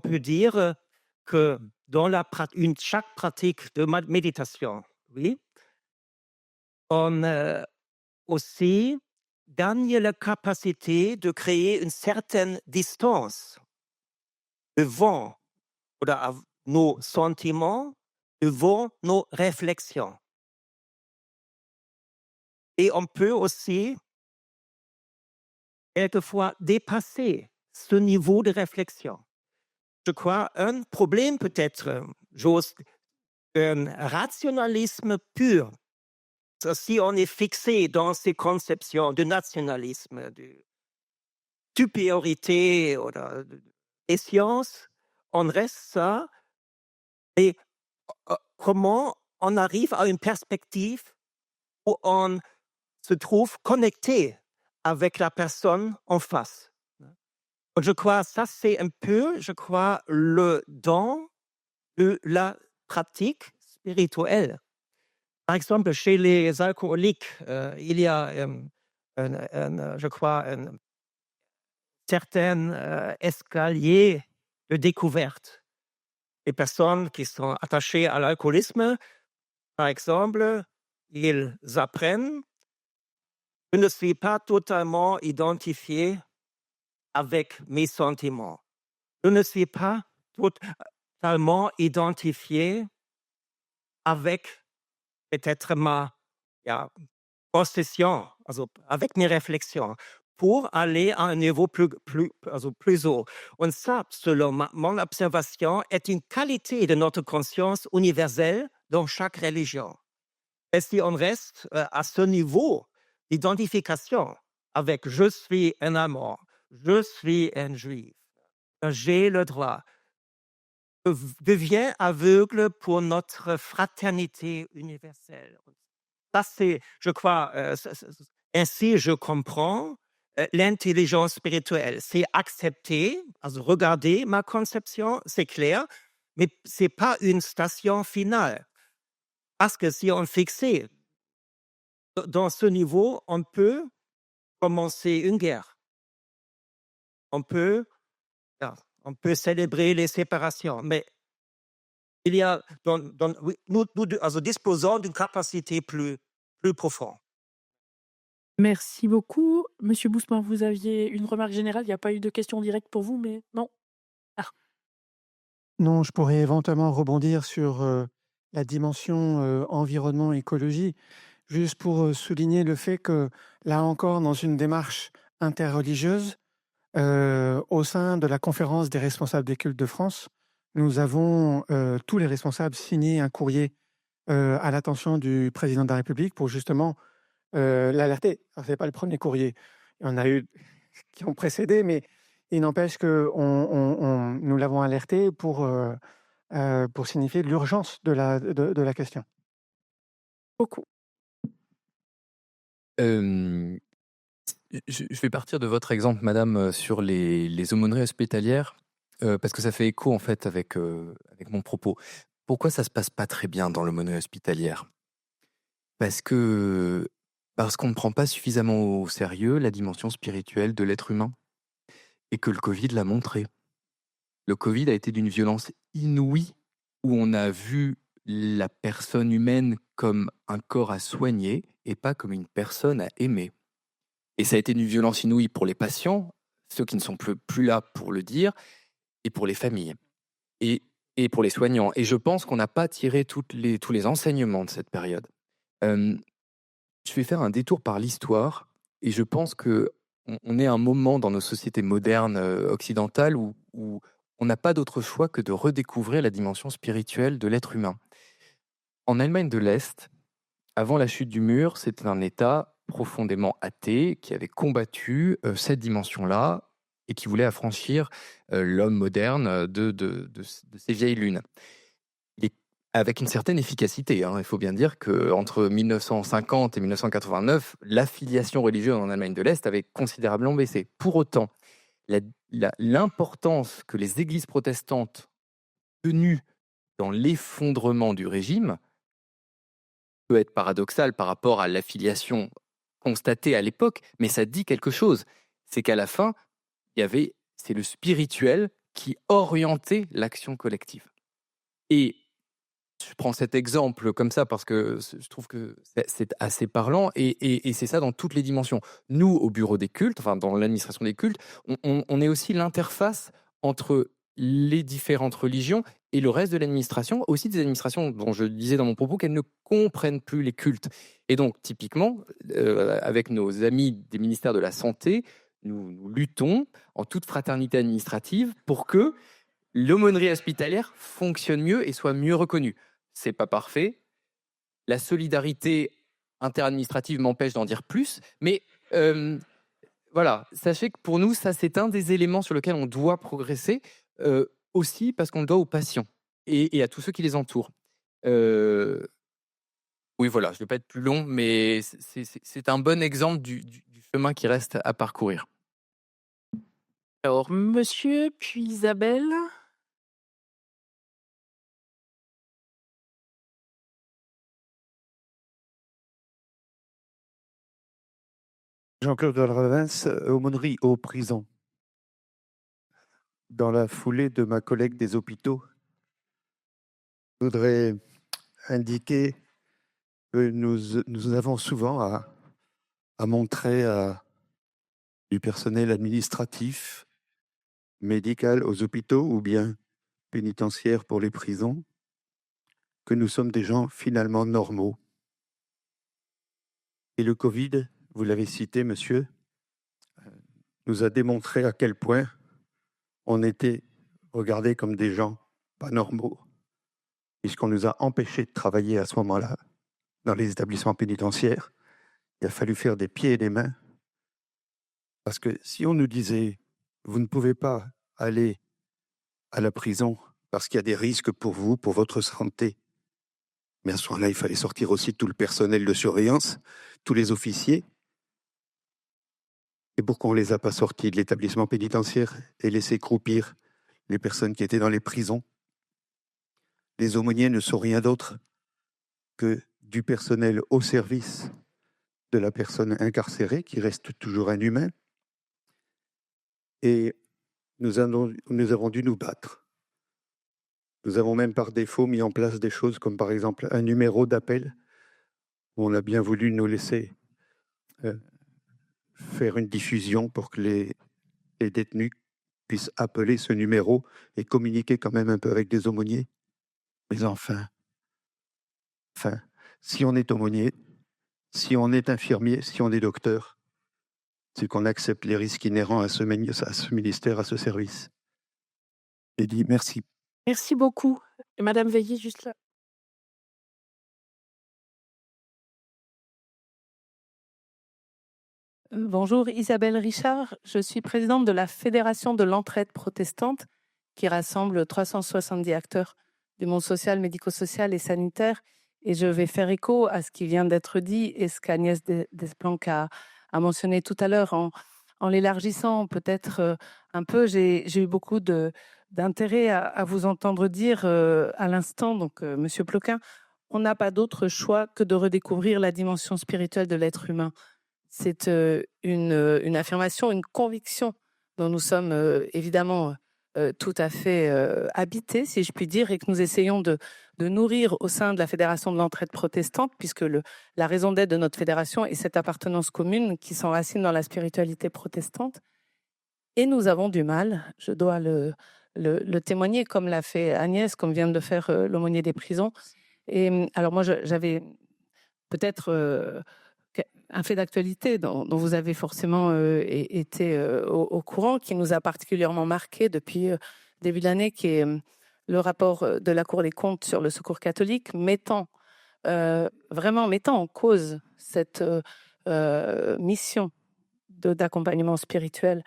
S4: peut dire que dans chaque pratique de méditation, oui, on aussi gagne la capacité de créer une certaine distance devant nos sentiments, devant nos réflexions. Et on peut aussi quelquefois dépasser ce niveau de réflexion. Je crois un problème peut-être, un rationalisme pur. Si on est fixé dans ces conceptions de nationalisme, de supériorité ou des sciences, on reste ça. Et comment on arrive à une perspective où on se trouve connecté avec la personne en face. Je crois ça c'est un peu, le don de la pratique spirituelle. Par exemple, chez les alcooliques, il y a, un certain escalier de découverte. Les personnes qui sont attachées à l'alcoolisme, par exemple, ils apprennent: je ne suis pas totalement identifié avec mes sentiments. Je ne suis pas totalement identifié avec peut-être ma possession, avec mes réflexions, pour aller à un niveau plus haut. Et ça, selon mon observation, est une qualité de notre conscience universelle dans chaque religion. Et si on reste à ce niveau d'identification avec « je suis un Allemand, je suis un Juif, j'ai le droit », devient aveugle pour notre fraternité universelle. Ça, c'est, je crois, ainsi je comprends l'intelligence spirituelle. C'est accepter, regarder ma conception, c'est clair, mais ce n'est pas une station finale. Parce que si on fixait dans ce niveau, on peut commencer une guerre. On peut célébrer les séparations, mais
S3: il y a, oui, nous disposons d'une capacité plus profonde.
S1: Merci beaucoup. Monsieur Bousman, vous aviez une remarque générale? Il n'y a pas eu de question directe pour vous, mais non? Ah,
S5: Non, je pourrais éventuellement rebondir sur la dimension environnement-écologie, juste pour souligner le fait que, là encore, dans une démarche interreligieuse, au sein de la conférence des responsables des cultes de France, nous avons tous les responsables signé un courrier à l'attention du président de la République pour justement l'alerter. Alors, ce n'est pas le premier courrier. Il y en a eu qui ont précédé, mais il n'empêche que nous l'avons alerté pour signifier l'urgence de la question.
S1: beaucoup.
S2: Euh, je vais partir de votre exemple, madame, sur les aumôneries hospitalières, parce que ça fait écho en fait avec mon propos. Pourquoi ça se passe pas très bien dans l'aumônerie hospitalière? Parce qu'on ne prend pas suffisamment au sérieux la dimension spirituelle de l'être humain, et que le Covid l'a montré. Le Covid a été d'une violence inouïe, où on a vu la personne humaine comme un corps à soigner et pas comme une personne à aimer. Et ça a été d'une violence inouïe pour les patients, ceux qui ne sont plus là pour le dire, et pour les familles, et pour les soignants. Et je pense qu'on n'a pas tiré tous les enseignements de cette période. Je vais faire un détour par l'histoire, et je pense qu'on est à un moment dans nos sociétés modernes occidentales où on n'a pas d'autre choix que de redécouvrir la dimension spirituelle de l'être humain. En Allemagne de l'Est, avant la chute du mur, c'était un État profondément athée qui avait combattu cette dimension-là et qui voulait affranchir l'homme moderne de ces vieilles lunes. Et avec une certaine efficacité. Il faut bien dire qu'entre 1950 et 1989, l'affiliation religieuse en Allemagne de l'Est avait considérablement baissé. Pour autant, l'importance que les églises protestantes tenues dans l'effondrement du régime peut être paradoxal par rapport à l'affiliation constatée à l'époque, mais ça dit quelque chose. C'est qu'à la fin, c'est le spirituel qui orientait l'action collective. Et je prends cet exemple comme ça parce que je trouve que c'est assez parlant, et c'est ça dans toutes les dimensions. Nous, au bureau des cultes, enfin dans l'administration des cultes, on est aussi l'interface entre les différentes religions et le reste de l'administration, aussi des administrations dont je disais dans mon propos qu'elles ne comprennent plus les cultes. Et donc, typiquement, avec nos amis des ministères de la Santé, nous luttons en toute fraternité administrative pour que l'aumônerie hospitalière fonctionne mieux et soit mieux reconnue. C'est pas parfait. La solidarité interadministrative m'empêche d'en dire plus, mais voilà, sachez que pour nous, ça c'est un des éléments sur lesquels on doit progresser, aussi parce qu'on le doit aux patients et à tous ceux qui les entourent. Oui, voilà, je ne vais pas être plus long, mais c'est un bon exemple du chemin qui reste à parcourir.
S1: Alors, monsieur, puis Isabelle.
S9: Jean-Claude Valravens, aumônerie aux prisons. Dans la foulée de ma collègue des hôpitaux, je voudrais indiquer que nous avons souvent à montrer du personnel administratif, médical aux hôpitaux ou bien pénitentiaire pour les prisons, que nous sommes des gens finalement normaux. Et le Covid, vous l'avez cité, monsieur, nous a démontré à quel point on était regardés comme des gens pas normaux, puisqu'on nous a empêchés de travailler à ce moment-là dans les établissements pénitentiaires. Il a fallu faire des pieds et des mains, parce que si on nous disait « vous ne pouvez pas aller à la prison parce qu'il y a des risques pour vous, pour votre santé », mais à ce moment-là, il fallait sortir aussi tout le personnel de surveillance, tous les officiers. Et pourquoi on ne les a pas sortis de l'établissement pénitentiaire et laissé croupir les personnes qui étaient dans les prisons? Les aumôniers ne sont rien d'autre que du personnel au service de la personne incarcérée, qui reste toujours un humain. Et nous avons dû nous battre Nous avons même par défaut mis en place des choses comme par exemple un numéro d'appel où on a bien voulu nous laisser faire une diffusion pour que les détenus puissent appeler ce numéro et communiquer quand même un peu avec des aumôniers. Mais enfin, si on est aumônier, si on est infirmier, si on est docteur, c'est qu'on accepte les risques inhérents à ce ministère, à ce service. Et dit merci.
S1: Merci beaucoup. Et Madame Veillé, juste là.
S7: Bonjour, Isabelle Richard. Je suis présidente de la Fédération de l'entraide protestante qui rassemble 370 acteurs du monde social, médico-social et sanitaire. Et je vais faire écho à ce qui vient d'être dit et ce qu'Agnès Desplanques a mentionné tout à l'heure en l'élargissant peut-être un peu. J'ai eu beaucoup d'intérêt à vous entendre dire à l'instant, donc Monsieur Ploquin, on n'a pas d'autre choix que de redécouvrir la dimension spirituelle de l'être humain. C'est une affirmation, une conviction dont nous sommes évidemment tout à fait habités, si je puis dire, et que nous essayons de nourrir au sein de la Fédération de l'entraide protestante, puisque la raison d'être de notre fédération est cette appartenance commune qui s'enracine dans la spiritualité protestante. Et nous avons du mal, je dois le témoigner, comme l'a fait Agnès, comme vient de le faire l'aumônier des prisons. Et alors moi, j'avais peut-être un fait d'actualité dont vous avez forcément été au courant, qui nous a particulièrement marqué depuis début d'année, qui est le rapport de la Cour des comptes sur le Secours catholique, vraiment mettant en cause cette mission d'accompagnement spirituel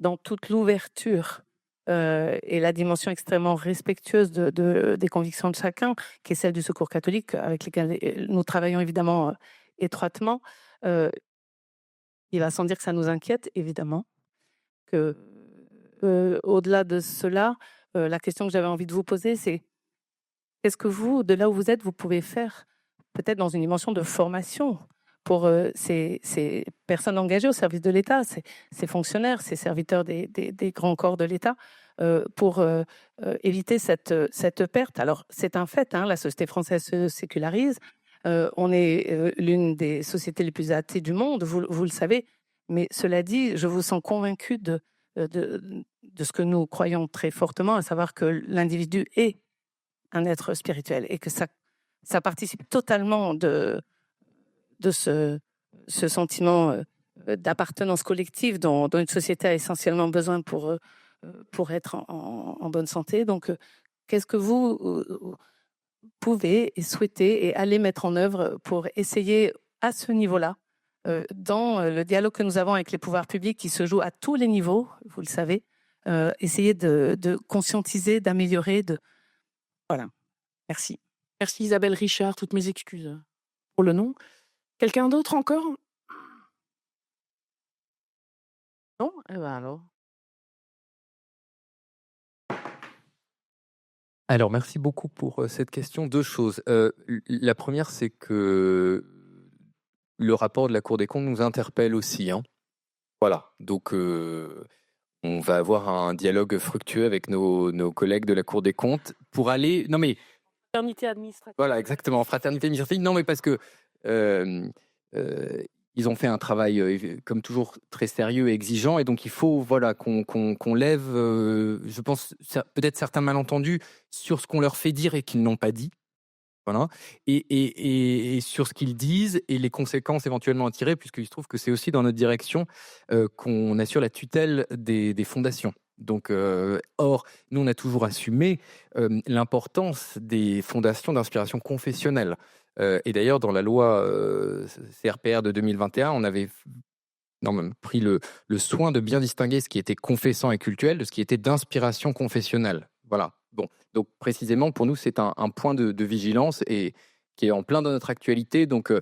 S7: dans toute l'ouverture et la dimension extrêmement respectueuse des convictions de chacun, qui est celle du Secours catholique, avec lesquelles nous travaillons évidemment étroitement. Il va sans dire que ça nous inquiète, évidemment. Au-delà de cela, la question que j'avais envie de vous poser, c'est qu'est-ce que vous, de là où vous êtes, vous pouvez faire, peut-être dans une dimension de formation pour ces personnes engagées au service de l'État, ces fonctionnaires, ces serviteurs des grands corps de l'État, pour éviter cette perte. Alors, c'est un fait, la société française se sécularise. On est l'une des sociétés les plus athées du monde, vous le savez. Mais cela dit, je vous sens convaincu de ce que nous croyons très fortement, à savoir que l'individu est un être spirituel et que ça participe totalement de ce sentiment d'appartenance collective dont une société a essentiellement besoin pour être en bonne santé. Donc, qu'est-ce que vous pouvez et souhaitez et allez mettre en œuvre pour essayer à ce niveau-là, dans le dialogue que nous avons avec les pouvoirs publics qui se joue à tous les niveaux, vous le savez, essayer de conscientiser, d'améliorer, Voilà. Merci.
S1: Merci Isabelle Richard, toutes mes excuses pour le nom. Quelqu'un d'autre encore? Non? Eh ben alors.
S2: Alors, merci beaucoup pour cette question. Deux choses. La première, c'est que le rapport de la Cour des comptes nous interpelle aussi. Voilà. Donc, on va avoir un dialogue fructueux avec nos collègues de la Cour des comptes pour aller... Non, mais...
S1: Fraternité administrative.
S2: Voilà, exactement. Fraternité administrative. Non, mais parce que... ils ont fait un travail, comme toujours, très sérieux et exigeant. Et donc, il faut qu'on lève, je pense, peut-être certains malentendus sur ce qu'on leur fait dire et qu'ils n'ont pas dit. Voilà. Et sur ce qu'ils disent et les conséquences éventuellement à tirer, puisqu'il se trouve que c'est aussi dans notre direction qu'on assure la tutelle des fondations. Donc, or, nous, on a toujours assumé l'importance des fondations d'inspiration confessionnelle. Et d'ailleurs, dans la loi CRPR de 2021, on avait pris le soin de bien distinguer ce qui était confessant et cultuel de ce qui était d'inspiration confessionnelle. Voilà. Bon. Donc, précisément, pour nous, c'est un point de vigilance et qui est en plein dans notre actualité. Donc,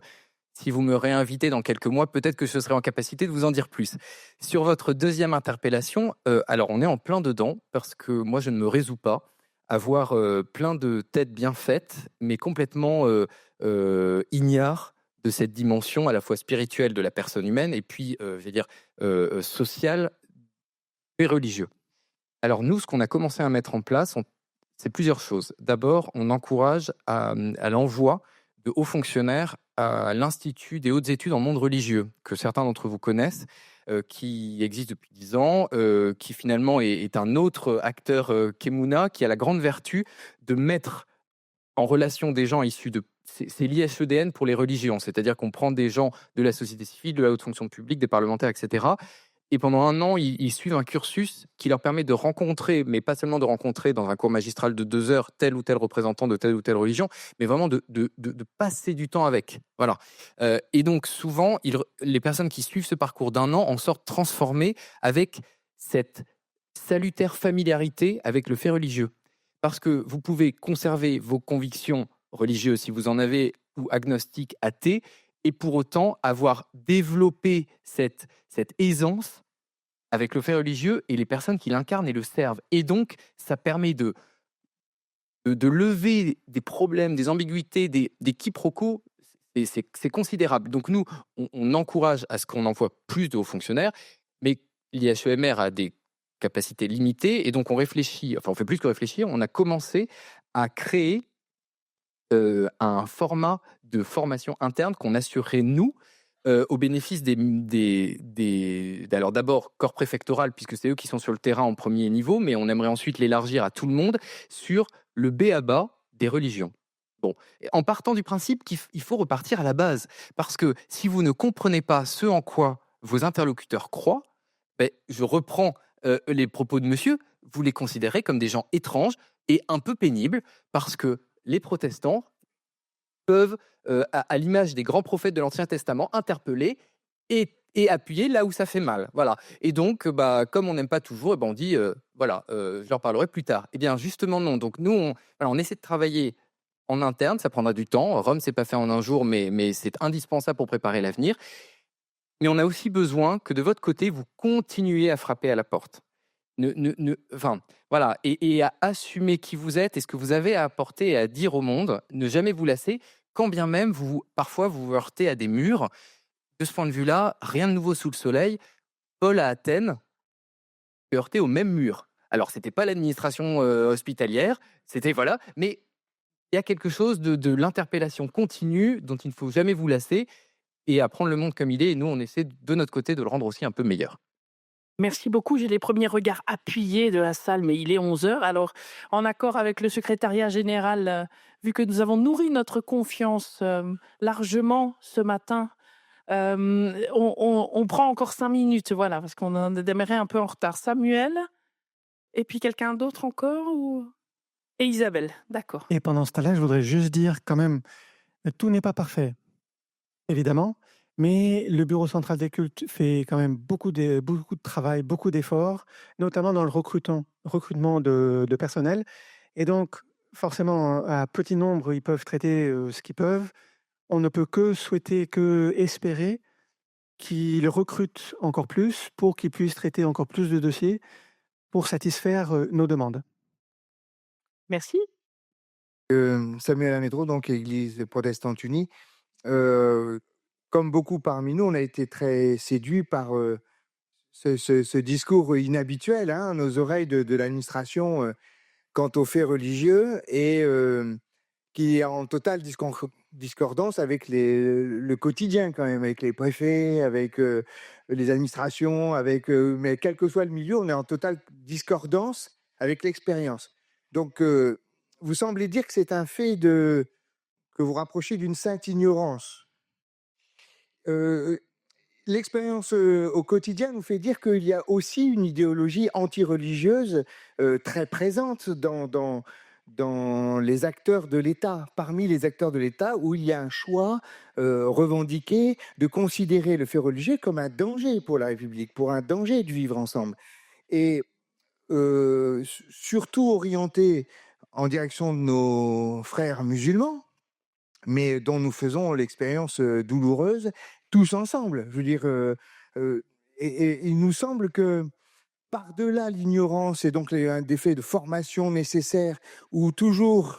S2: si vous me réinvitez dans quelques mois, peut-être que je serai en capacité de vous en dire plus. Sur votre deuxième interpellation, alors on est en plein dedans parce que moi, je ne me résous pas à voir plein de têtes bien faites, mais complètement ignares de cette dimension à la fois spirituelle de la personne humaine et puis, sociale et religieuse. Alors nous, ce qu'on a commencé à mettre en place, c'est plusieurs choses. D'abord, on encourage à l'envoi de hauts fonctionnaires à l'Institut des hautes études en monde religieux, que certains d'entre vous connaissent, qui existe depuis 10 ans, qui finalement est un autre acteur qu'Emouna, qui a la grande vertu de mettre en relation des gens issus de... C'est l'ISEDN pour les religions, c'est-à-dire qu'on prend des gens de la société civile, de la haute fonction publique, des parlementaires, etc. Et pendant un an, ils suivent un cursus qui leur permet de rencontrer, mais pas seulement de rencontrer dans un cours magistral de 2 heures tel ou tel représentant de telle ou telle religion, mais vraiment de passer du temps avec. Voilà. Et donc souvent, les personnes qui suivent ce parcours d'1 an en sortent transformées avec cette salutaire familiarité avec le fait religieux. Parce que vous pouvez conserver vos convictions religieuses si vous en avez, ou agnostiques, athées, et pour autant avoir développé cette aisance avec le fait religieux et les personnes qui l'incarnent et le servent. Et donc, ça permet de lever des problèmes, des ambiguïtés, des quiproquos. C'est considérable. Donc nous, on encourage à ce qu'on envoie plus de hauts fonctionnaires, mais l'IHEMR a des capacités limitées, et donc on réfléchit, enfin on fait plus que réfléchir, on a commencé à créer un format de formation interne qu'on assurerait nous, au bénéfice alors d'abord corps préfectoral, puisque c'est eux qui sont sur le terrain en premier niveau, mais on aimerait ensuite l'élargir à tout le monde sur le b.a.-ba des religions. Bon, en partant du principe qu'il faut repartir à la base, parce que si vous ne comprenez pas ce en quoi vos interlocuteurs croient, je reprends les propos de monsieur, vous les considérez comme des gens étranges et un peu pénibles, parce que les protestants peuvent, à l'image des grands prophètes de l'Ancien Testament, interpeller et appuyer là où ça fait mal. Voilà. Et donc, comme on n'aime pas toujours, on dit, je leur parlerai plus tard. Eh bien, justement, non. Donc, nous, on essaie de travailler en interne, ça prendra du temps. Rome, c'est pas fait en un jour, mais c'est indispensable pour préparer l'avenir. Mais on a aussi besoin que de votre côté, vous continuiez à frapper à la porte. Voilà, et à assumer qui vous êtes et ce que vous avez à apporter et à dire au monde. Ne jamais vous lasser, quand bien même parfois vous heurtez à des murs. De ce point de vue-là, rien de nouveau sous le soleil. Paul à Athènes s'est heurté au même mur. Alors, c'était pas l'administration hospitalière, c'était voilà, mais il y a quelque chose de l'interpellation continue dont il ne faut jamais vous lasser et à prendre le monde comme il est. Et nous, on essaie de notre côté de le rendre aussi un peu meilleur.
S1: Merci beaucoup. J'ai les premiers regards appuyés de la salle, mais il est 11h. Alors, en accord avec le secrétariat général, vu que nous avons nourri notre confiance largement ce matin, on prend encore 5 minutes, voilà, parce qu'on a démarré un peu en retard. Samuel, et puis quelqu'un d'autre encore et Isabelle, d'accord.
S5: Et pendant ce temps-là, je voudrais juste dire quand même, tout n'est pas parfait, évidemment, mais le Bureau central des cultes fait quand même beaucoup de travail, beaucoup d'efforts, notamment dans le recrutement de personnel. Et donc, forcément, à petit nombre, ils peuvent traiter ce qu'ils peuvent. On ne peut que souhaiter, que espérer qu'ils recrutent encore plus pour qu'ils puissent traiter encore plus de dossiers pour satisfaire nos demandes.
S1: Merci.
S10: Samuel Amédro, donc Église protestante unie. Comme beaucoup parmi nous, on a été très séduits par ce discours inhabituel à nos oreilles de l'administration quant aux faits religieux et qui est en totale discordance avec le quotidien quand même, avec les préfets, avec les administrations, mais quel que soit le milieu, on est en totale discordance avec l'expérience. Donc, vous semblez dire que c'est un fait que vous rapprochez d'une sainte ignorance. L'expérience au quotidien nous fait dire qu'il y a aussi une idéologie anti-religieuse très présente dans les acteurs de l'État, parmi les acteurs de l'État, où il y a un choix revendiqué de considérer le fait religieux comme un danger pour la République, pour un danger de vivre ensemble. Et surtout orienté en direction de nos frères musulmans, mais dont nous faisons l'expérience douloureuse tous ensemble. Je veux dire, et il nous semble que par-delà l'ignorance et donc des faits de formation nécessaires, où toujours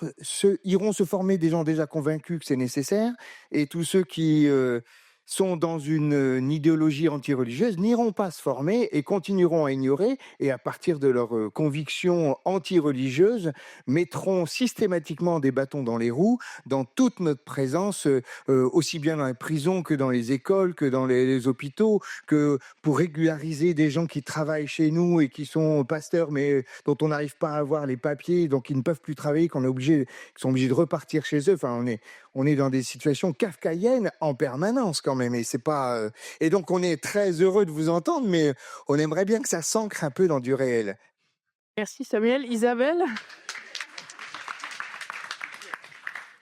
S10: iront se former des gens déjà convaincus que c'est nécessaire, et tous ceux qui sont dans une idéologie anti-religieuse n'iront pas se former et continueront à ignorer et à partir de leurs convictions anti-religieuses mettront systématiquement des bâtons dans les roues dans toute notre présence, aussi bien dans les prisons que dans les écoles, que dans les hôpitaux, que pour régulariser des gens qui travaillent chez nous et qui sont pasteurs mais dont on n'arrive pas à avoir les papiers, donc ils ne peuvent plus travailler, qui sont obligés de repartir chez eux. Enfin, on est dans des situations kafkaïennes en permanence quand même. Et c'est pas. Et donc on est très heureux de vous entendre, mais on aimerait bien que ça s'ancre un peu dans du réel.
S1: Merci Samuel. Isabelle?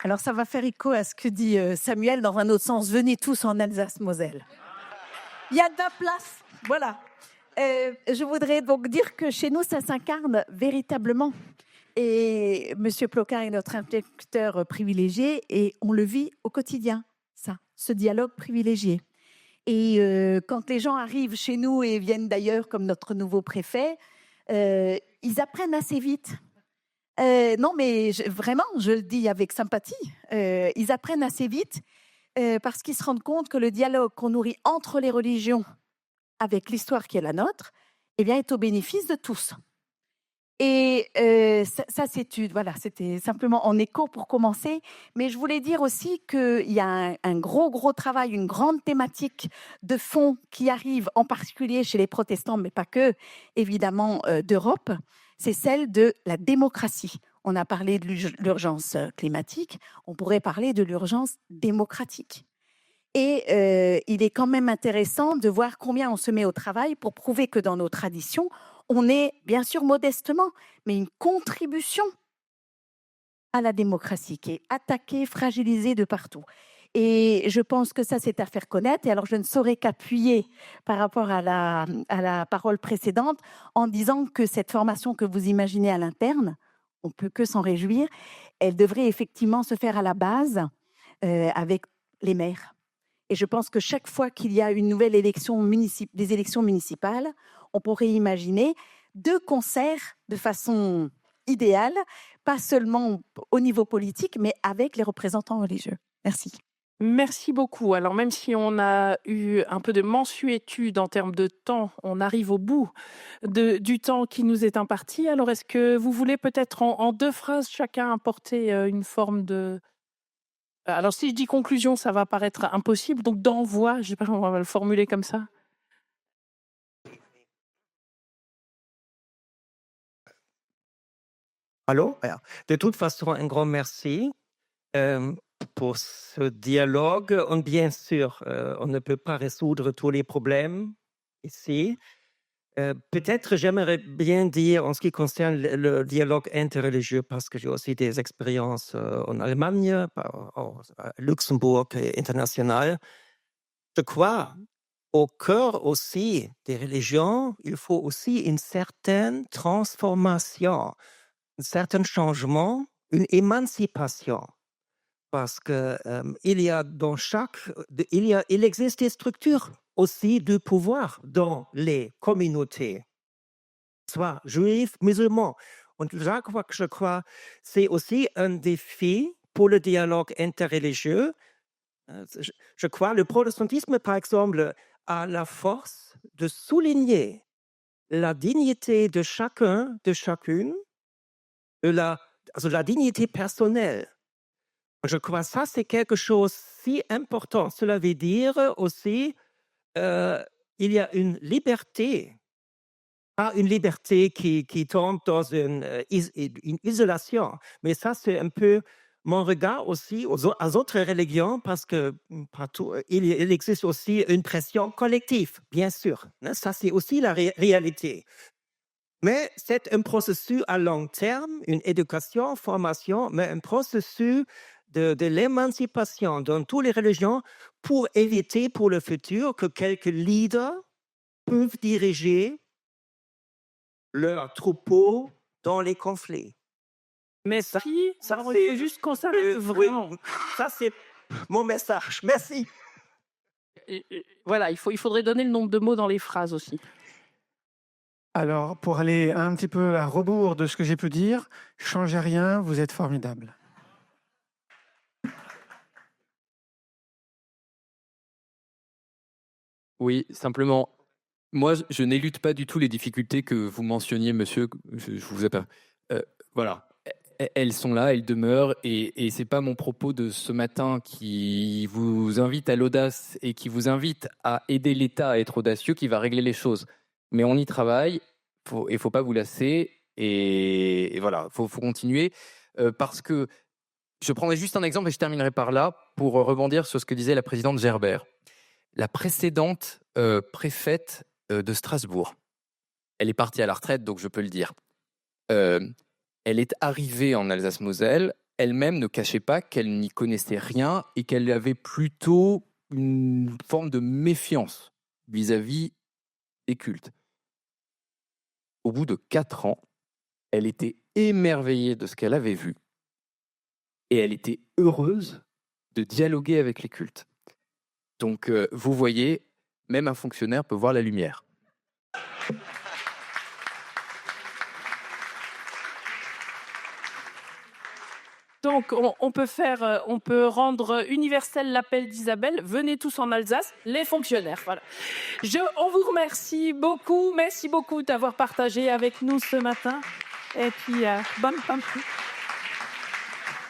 S11: Alors ça va faire écho à ce que dit Samuel dans un autre sens. Venez tous en Alsace-Moselle. Il y a de la place. Voilà. Je voudrais donc dire que chez nous, ça s'incarne véritablement. Et M. Ploquin est notre interlocuteur privilégié et on le vit au quotidien, ça, ce dialogue privilégié. Et quand les gens arrivent chez nous et viennent d'ailleurs, comme notre nouveau préfet, ils apprennent assez vite. Non, mais vraiment, je le dis avec sympathie, ils apprennent assez vite parce qu'ils se rendent compte que le dialogue qu'on nourrit entre les religions avec l'histoire qui est la nôtre, eh bien, est au bénéfice de tous. Et ça voilà, c'était simplement en écho pour commencer. Mais je voulais dire aussi qu'il y a un gros travail, une grande thématique de fond qui arrive, en particulier chez les protestants, mais pas que, évidemment, d'Europe. C'est celle de la démocratie. On a parlé de l'urgence climatique, on pourrait parler de l'urgence démocratique. Et il est quand même intéressant de voir combien on se met au travail pour prouver que dans nos traditions, on est, bien sûr modestement, mais une contribution à la démocratie qui est attaquée, fragilisée de partout. Et je pense que ça, c'est à faire connaître. Et alors, je ne saurais qu'appuyer par rapport à la parole précédente en disant que cette formation que vous imaginez à l'interne, on ne peut que s'en réjouir, elle devrait effectivement se faire à la base avec les maires. Et je pense que chaque fois qu'il y a une nouvelle élection des élections municipales, on pourrait imaginer deux concerts de façon idéale, pas seulement au niveau politique, mais avec les représentants religieux. Merci.
S1: Merci beaucoup. Alors même si on a eu un peu de mansuétude en termes de temps, on arrive au bout du temps qui nous est imparti. Alors est-ce que vous voulez peut-être en 2 phrases chacun apporter une forme de... Alors si je dis conclusion, ça va paraître impossible, donc d'envoi, je ne sais pas comment on va le formuler comme ça.
S4: Allô? De toute façon, un grand merci pour ce dialogue. Et bien sûr, on ne peut pas résoudre tous les problèmes ici. Peut-être j'aimerais bien dire en ce qui concerne le dialogue interreligieux, parce que j'ai aussi des expériences en Allemagne, à Luxembourg et international. Je crois au cœur aussi des religions, il faut aussi une certaine transformation, un certain changement, une émancipation. Parce que il existe des structures aussi de pouvoir dans les communautés, soit juifs, musulmans. Et je crois c'est aussi un défi pour le dialogue interreligieux. Je crois le protestantisme, par exemple, a la force de souligner la dignité de chacun, de chacune, la dignité personnelle. Je crois que ça, c'est quelque chose de si important. Cela veut dire aussi il y a une liberté, pas une liberté qui tombe dans une isolation, mais ça, c'est un peu mon regard aussi aux autres religions, parce que partout, il existe aussi une pression collective, bien sûr. Ça, c'est aussi la réalité. Mais c'est un processus à long terme, une éducation, formation, mais un processus de l'émancipation dans toutes les religions pour éviter pour le futur que quelques leaders peuvent diriger leurs troupeaux dans les conflits.
S1: Mais ça c'est juste qu'on s'arrête vraiment.
S4: Oui, ça, c'est mon message. Merci.
S1: Voilà, il faudrait donner le nombre de mots dans les phrases aussi.
S5: Alors, pour aller un petit peu à rebours de ce que j'ai pu dire, changez rien, vous êtes formidables.
S2: Oui, simplement, moi, je n'élude pas du tout les difficultés que vous mentionniez, monsieur. Je vous appelle. Voilà. Elles sont là, elles demeurent, et c'est pas mon propos de ce matin qui vous invite à l'audace et qui vous invite à aider l'État à être audacieux qui va régler les choses. Mais on y travaille, il faut pas vous lasser, et voilà, faut continuer, parce que je prendrai juste un exemple et je terminerai par là pour rebondir sur ce que disait la présidente Gerbert. La précédente préfète de Strasbourg, elle est partie à la retraite, donc je peux le dire. Elle est arrivée en Alsace-Moselle, elle-même ne cachait pas qu'elle n'y connaissait rien et qu'elle avait plutôt une forme de méfiance vis-à-vis des cultes. Au bout de 4 ans, elle était émerveillée de ce qu'elle avait vu et elle était heureuse de dialoguer avec les cultes. Donc, vous voyez, même un fonctionnaire peut voir la lumière.
S1: Donc, on peut rendre universel l'appel d'Isabelle. Venez tous en Alsace, les fonctionnaires. Voilà. On vous remercie beaucoup. Merci beaucoup d'avoir partagé avec nous ce matin. Et puis, bonne fin de